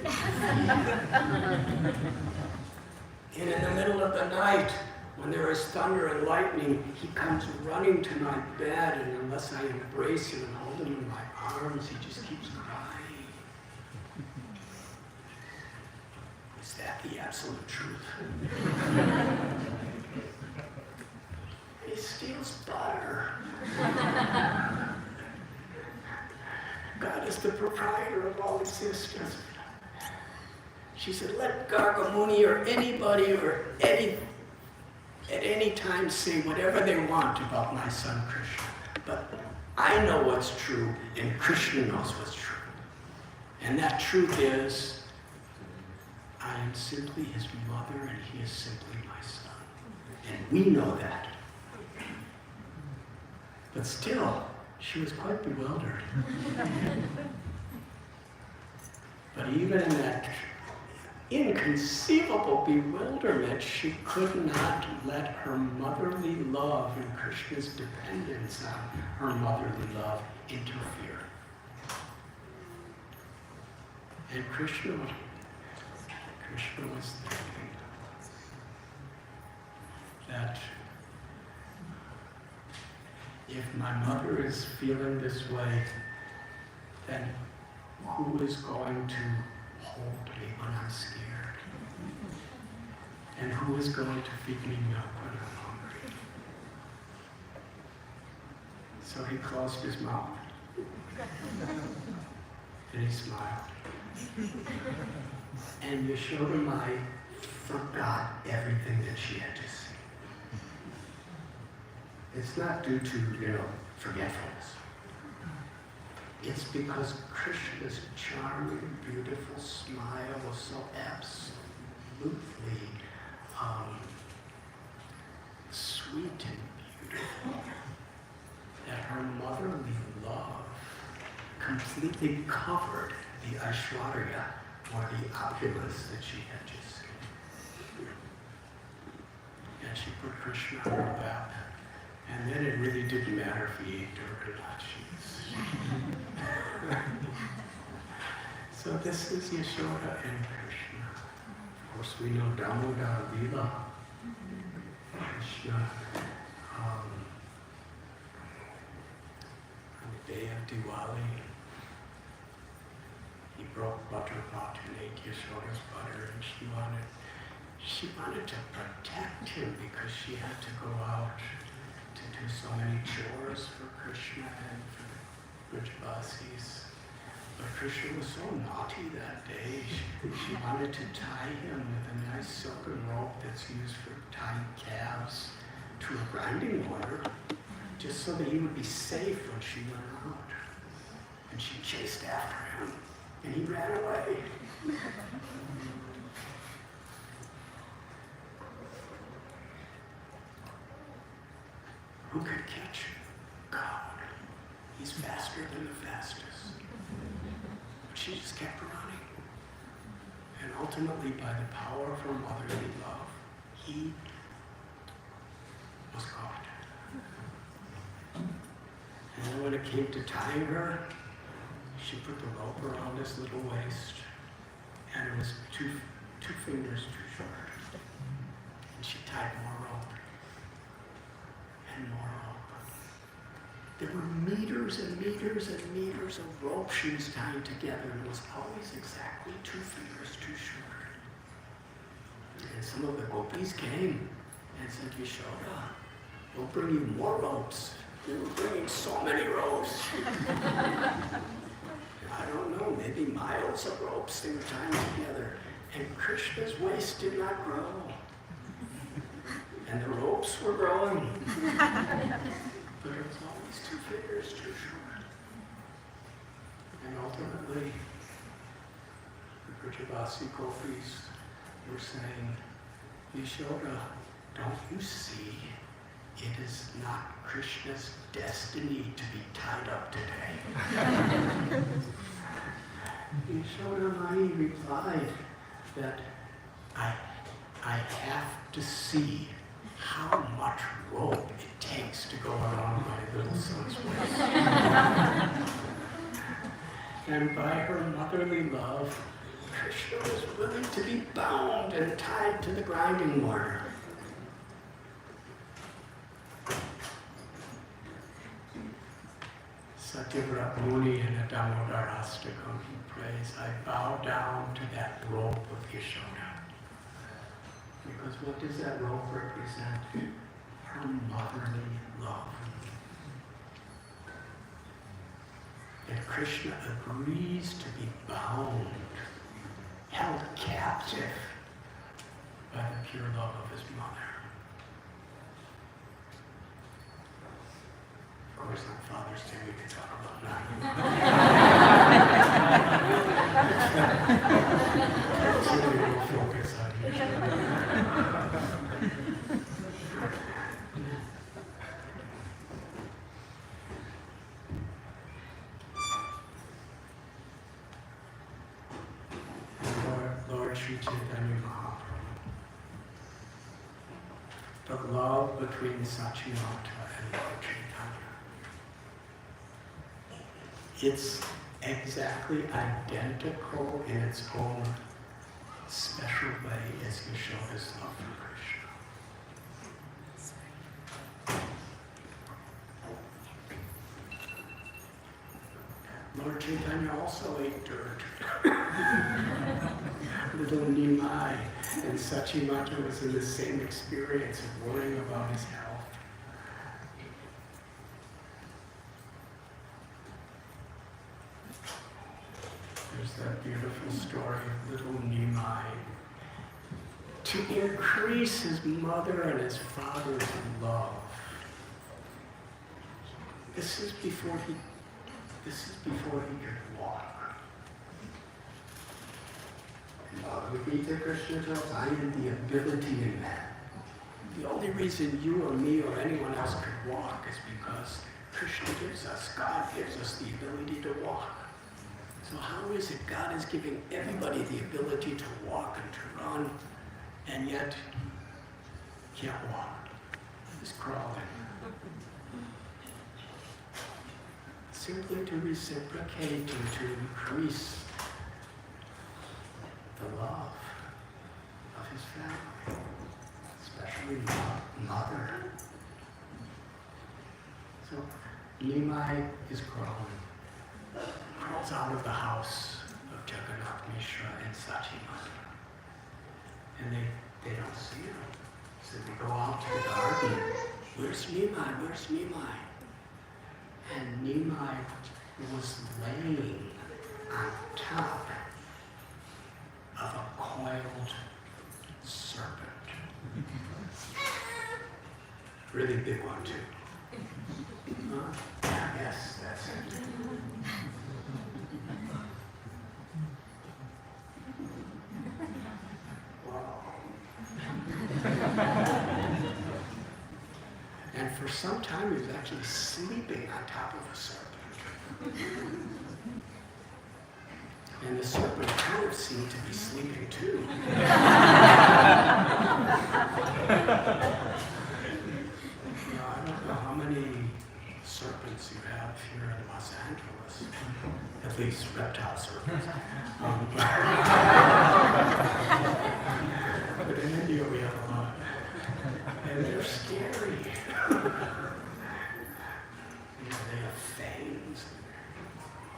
And in the middle of the night, when there is thunder and lightning, he comes running to my bed, and unless I embrace him and hold hold him in my arms, he just keeps crying. Is that the absolute truth? He steals butter. God is the proprietor of all existence. She said, let Gargamuni or anybody or at any time say whatever they want about my son Krishna. But I know what's true, and Krishna knows what's true. And that truth is, I am simply his mother, and he is simply my son. And we know that. But still, she was quite bewildered. But even in that inconceivable bewilderment, she could not let her motherly love and Krishna's dependence on her motherly love interfere. And Krishna was thinking that if my mother is feeling this way, then who is going to hold me when I'm scared? And who is going to feed me milk when I'm hungry? So he closed his mouth and he smiled. And Yashoda Mai forgot everything that she had just seen. It's not due to, forgetfulness. It's because Krishna's charming, beautiful smile was so absolutely sweet and beautiful that her motherly love completely covered the Aishwarya, or the opulence that she had just seen. And she put Krishna on her lap, and then it really didn't matter if he ate dirt or not. So this is Yashoda and Krishna. Of course, we know Damodar Leela. Krishna, on the day of Diwali, he broke butter pot and ate Yashoda's butter, and she wanted to protect him because she had to go out to do so many chores for Krishna and for the Brajavasis. But Krishna was so naughty that day, she wanted to tie him with a nice silken rope that's used for tying calves to a grinding mortar, just so that he would be safe when she went out. And she chased after him, and he ran away. Who could catch God? He's faster than the fastest. But she just kept running. And ultimately, by the power of her motherly love, he was caught. And then when it came to tying her, she put the rope around his little waist, and it was two fingers too short. And she tied more rope. And more rope. There were meters and meters and meters of rope she was tying together, and it was always exactly 2 fingers too short. And some of the gopis came and said, Yashoda, we'll bring you more ropes. They were bringing so many ropes. I don't know, maybe miles of ropes they were tying together. And Krishna's waist did not grow. And the ropes were growing. But it was always 2 fingers too short. And ultimately, the Brajavasi gopis were saying, Yashoda, don't you see? It is not Krishna's destiny to be tied up today. Yashoda Mai replied that I have to see how much rope it takes to go around my little son's waist. And by her motherly love, Krishna was willing to be bound and tied to the grinding mortar. Such Tivra Muni in the Damodarastakam, he prays, I bow down to that robe of Yashoda. Because what does that robe represent? Her motherly love. And Krishna agrees to be bound, held captive by the pure love of his mother. Of course, on Father's Day we can talk about that. So we'll focus on Lord Sri Chaitanya Mahaprabhu. The love between Sachimata and Lord Chaitanya. It's exactly identical in its own special way as Yashoda's love for Krishna. Lord Chaitanya also ate dirt. Little Nimai and Sachimata was in the same experience of worrying about his health. There's that beautiful story of little Nimai. To increase his mother and his father's love. This is before he could walk. Bhagavad Gita, Krishna tells, I am the ability in man. The only reason you or me or anyone else could walk is because Krishna gives us, God gives us the ability to walk. So how is it God is giving everybody the ability to walk and to run, and yet can't walk? He's crawling. Simply to reciprocate and to increase the love of his family, especially mother. So Nimai is crawls out of the house of Jagannath Mishra and Sachimata. And they don't see him. So they go out to the garden. Where's Nimai? Where's Nimai? And Nimai was laying on top of a coiled serpent. Really big one too. Yes, that's it. Wow. And for some time he was actually sleeping on top of a serpent. And the serpent kind of seemed to be sleeping too. I don't know how many serpents you have here in Los Angeles. At least reptile serpents. But in India we have a lot. And they're scary. They have fangs,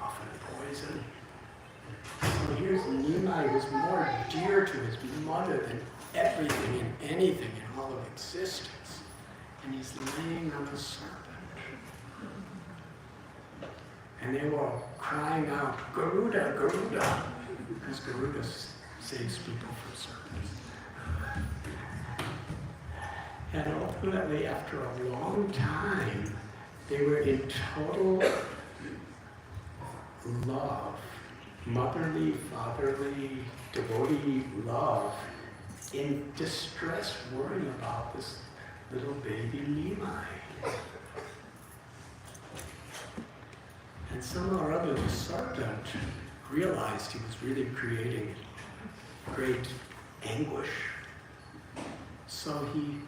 often poison. So here's Nimai, who's more dear to his mother than everything and anything in all of existence. And he's laying on the serpent. And they were crying out, Garuda, Garuda, because Garuda saves people from serpents. And ultimately, after a long time, they were in total love, motherly, fatherly, devotee love, in distress, worrying about this little baby Nimai. And somehow or other, the serpent realized he was really creating great anguish. So he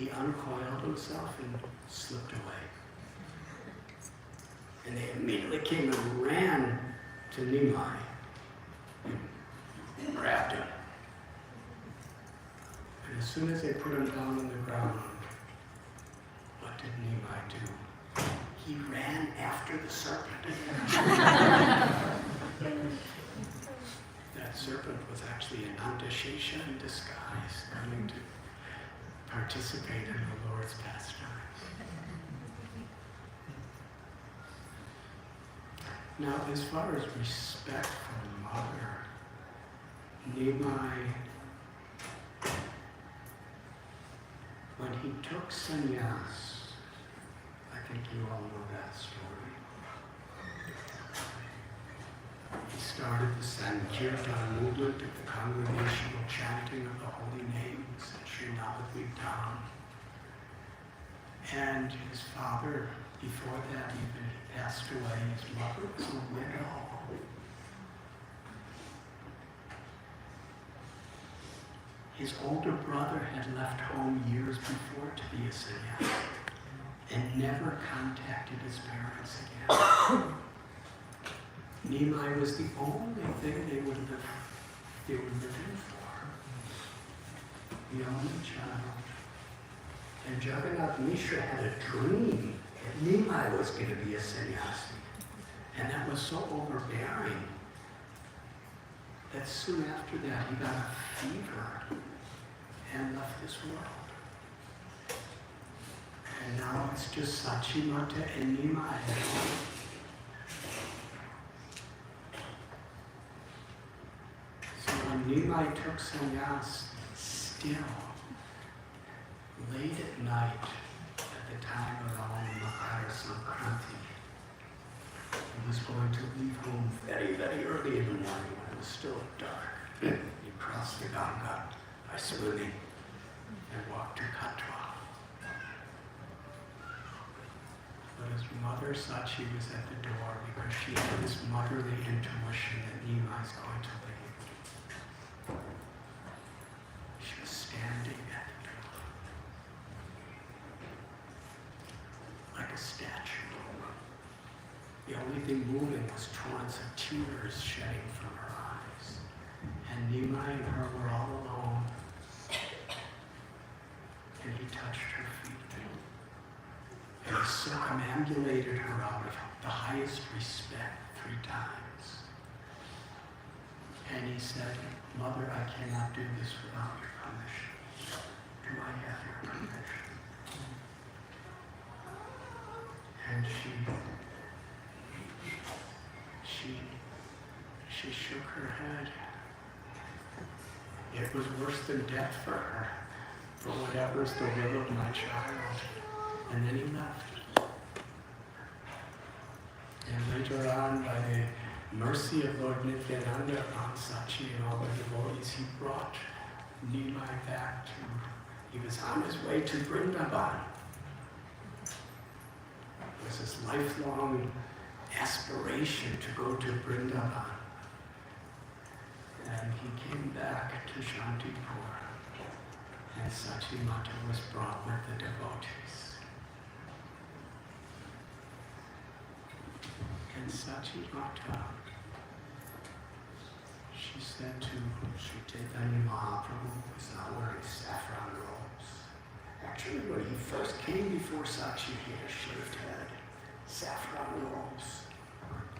uncoiled himself and slipped away. And they immediately came and ran to Nimai and grabbed him. And as soon as they put him down on the ground, what did Nimai do? he ran after the serpent. That serpent was actually an Antashesha in disguise, coming to participate in the Lord's pastimes. Now, as far as respect for Mother, Nimai, when he took sannyas, I think you all know that story. He started the Sankirtan movement of the congregational chanting of the holy names at Srinath Dham. And his father, before that even, he passed away. His mother was a widow. His older brother had left home years before to be a sannyasi and never contacted his parents again. Nimai was the only thing they were living for. The only child. And Jagannath Mishra had a dream that Nimai was going to be a sannyasi. And that was so overbearing that soon after that he got a fever and left this world. And now it's just Sachimata and Nimai. So when Nimai took sannyas, still, late at night, at the time around Makara Sankranti, he was going to leave home very, very early in the morning when it was still dark. He crossed the Ganga by swimming and walked to Katwa. But his mother Sachi was at the door because she had this motherly intuition that Nimai's going to leave. She was standing at the door like a statue. The only thing moving was torrents of tears shedding from her eyes. And Nimai and her were all alone. And he touched her feet. And he circumambulated her out of the highest respect 3 times. And he said, Mother, I cannot do this without your permission. Do I have your permission? And she shook her head. It was worse than death for her. For whatever's the will of my child. And then he left. And later on, by the mercy of Lord Nityananda on Sachi and all the devotees, he brought Nimai back to, he was on his way to Vrindavan. It was his lifelong aspiration to go to Vrindavan. And he came back to Shantipur. And Sachimata was brought with the devotees. And Sachimata, she said to Sri Chaitanya Mahaprabhu, who was not wearing saffron robes. Actually, when he first came before Sachi, he had a shaved head, saffron robes.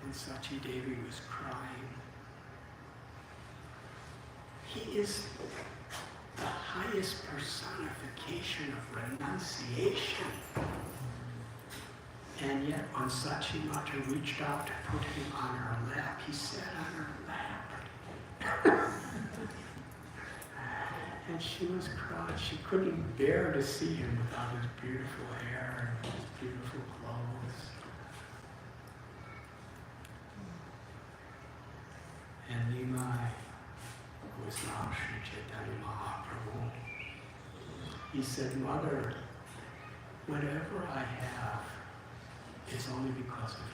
And Sachi Devi was crying. He is the highest personification of renunciation. And yet, when Sachimata reached out to put him on her lap, he sat on her lap. And she was crying. She couldn't bear to see him without his beautiful hair and his beautiful clothes. And Nimai, who is now Sri Chaitanya Mahaprabhu, he said, Mother, whatever I have is only because of you.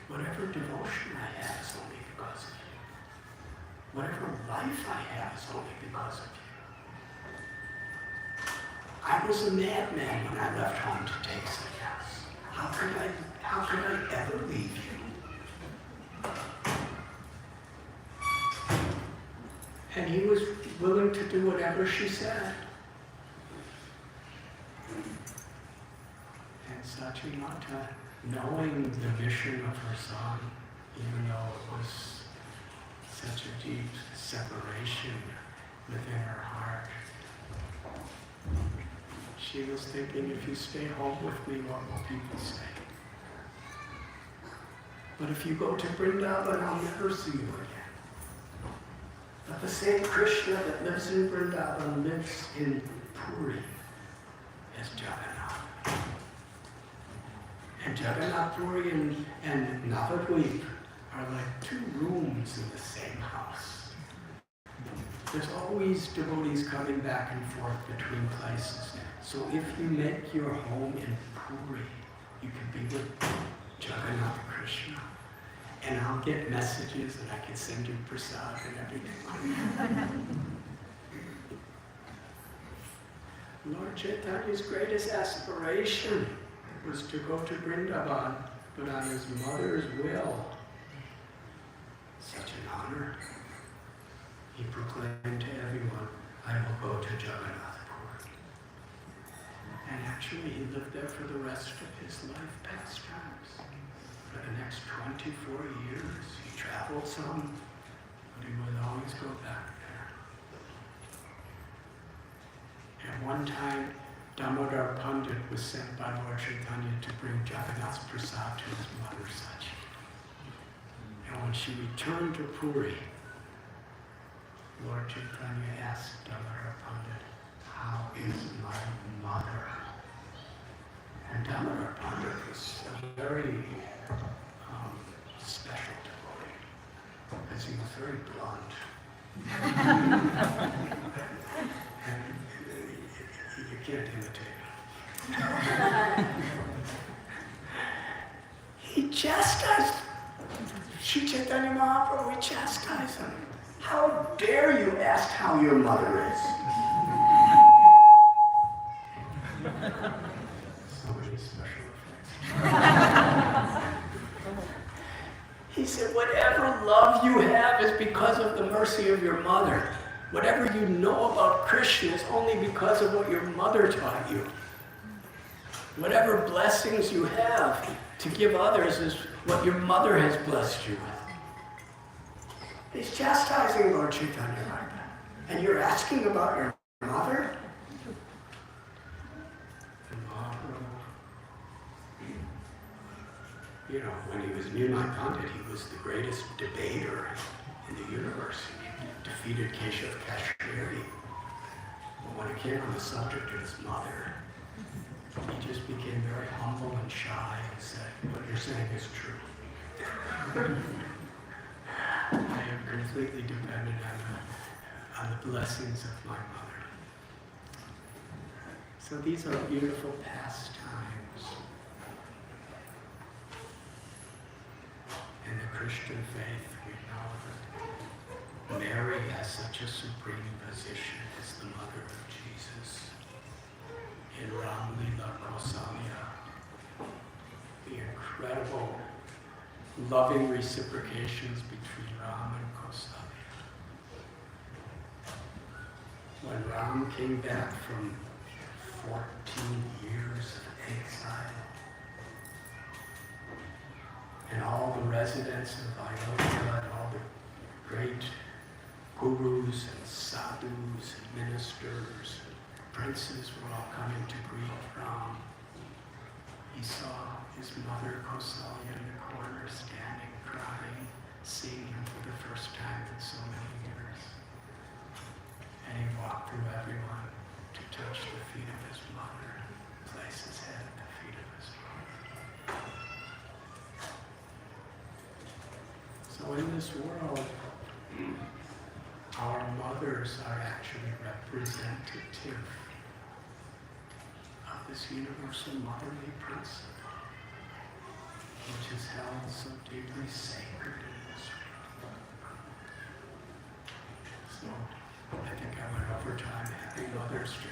Whatever devotion I have is only because of you. Whatever life I have is only because of you. I was a madman when I left home to take sannyas. How could I ever leave you? And he was willing to do whatever she said. And Mata, knowing the mission of her son, even though it was such a deep separation within her heart, she was thinking, if you stay home with me, what will people say? But if you go to Vrindavan, I'll never see you again. But the same Krishna that lives in Vrindavan lives in Puri as Jagannath. And Jagannath Puri and Navadvip are like two rooms in the same house. There's always devotees coming back and forth between places. So if you make your home in Puri, you can be with Jagannath Krishna. And I'll get messages and I can send you prasad and everything. Lord Chaitanya's greatest aspiration was to go to Vrindavan, but on his mother's will. Such an honor. He proclaimed to everyone, I will go to Jagannath Puri. And actually he lived there for the rest of his life pastimes. For the next 24 years, he traveled some, but he would always go back there. At one time, Damodar Pandit was sent by Lord Chaitanya to bring Jagannath's prasad to his mother Sachi. And when she returned to Puri, Lord Chaitanya asked Damodar Pandit, how is my mother? And Damodar Pandit was a very special devotee, because he was very blunt. And you can't imitate him. He chastised Sri Chaitanya Mahaprabhu, he chastised him. How dare you ask how your mother is? So many special effects. He said, whatever love you have is because of the mercy of your mother. Whatever you know about Krishna is only because of what your mother taught you. Whatever blessings you have to give others is what your mother has blessed you with. He's chastising Lord Chaitanya like that. And you're asking about your mother? You know, when he was Nirmai Pandit, he was the greatest debater in the universe. He defeated Keshav Kashmiri. But when it came on the subject of his mother, he just became very humble and shy and said, what you're saying is true. I am completely dependent on the blessings of my mother. So these are beautiful pastimes. In the Christian faith, we know that Mary has such a supreme position as the mother of Jesus. In Ram Lila Kausalya, the incredible loving reciprocations between Ram and Kausalya. When Ram came back from 14 years of exile, and all the residents of Ayodhya and all the great gurus and sadhus and ministers and princes were all coming to greet Ram. He saw his mother Kausalya in the corner standing, crying, seeing him for the first time in so many years. And he walked through everyone to touch the feet of his mother, place his head at the feet of his mother. So in this world, our mothers are actually representative of this universal motherly principle, which is held so deeply sacred in this world. So I think I went over time. Happy Mother's Day.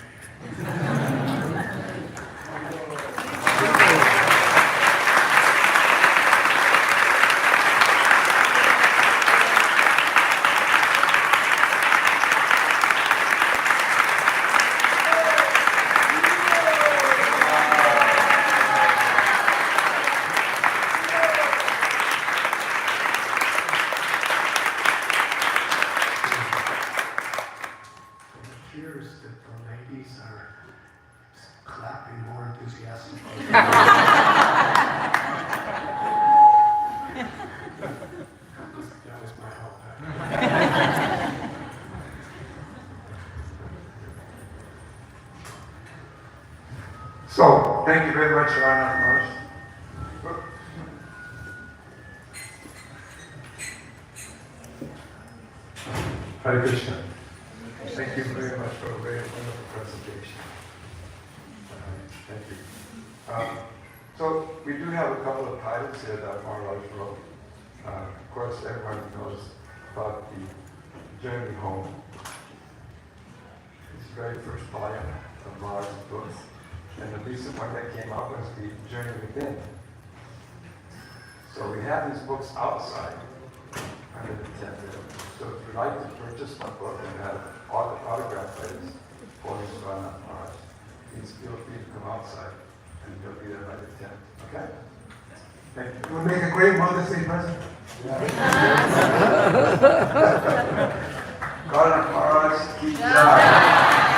thank you very much, Radhanath Maharaj. Hare Krishna. Thank you very much for a very wonderful presentation. Thank you. So we do have a couple of titles here that Maharaj wrote. Of course, everyone knows about the journey home. It's the very first volume of Maharaj's books. And the recent one that came out was the Journey Within. So we have these books outside under the tent. So if you'd like to purchase my book and have autographed by this Holy Radhanath Maharaj, please feel free to come outside and he'll be there by the tent. Okay? Thank you. It would make a great Mother's Day present. Radhanath Maharaj, keep jai.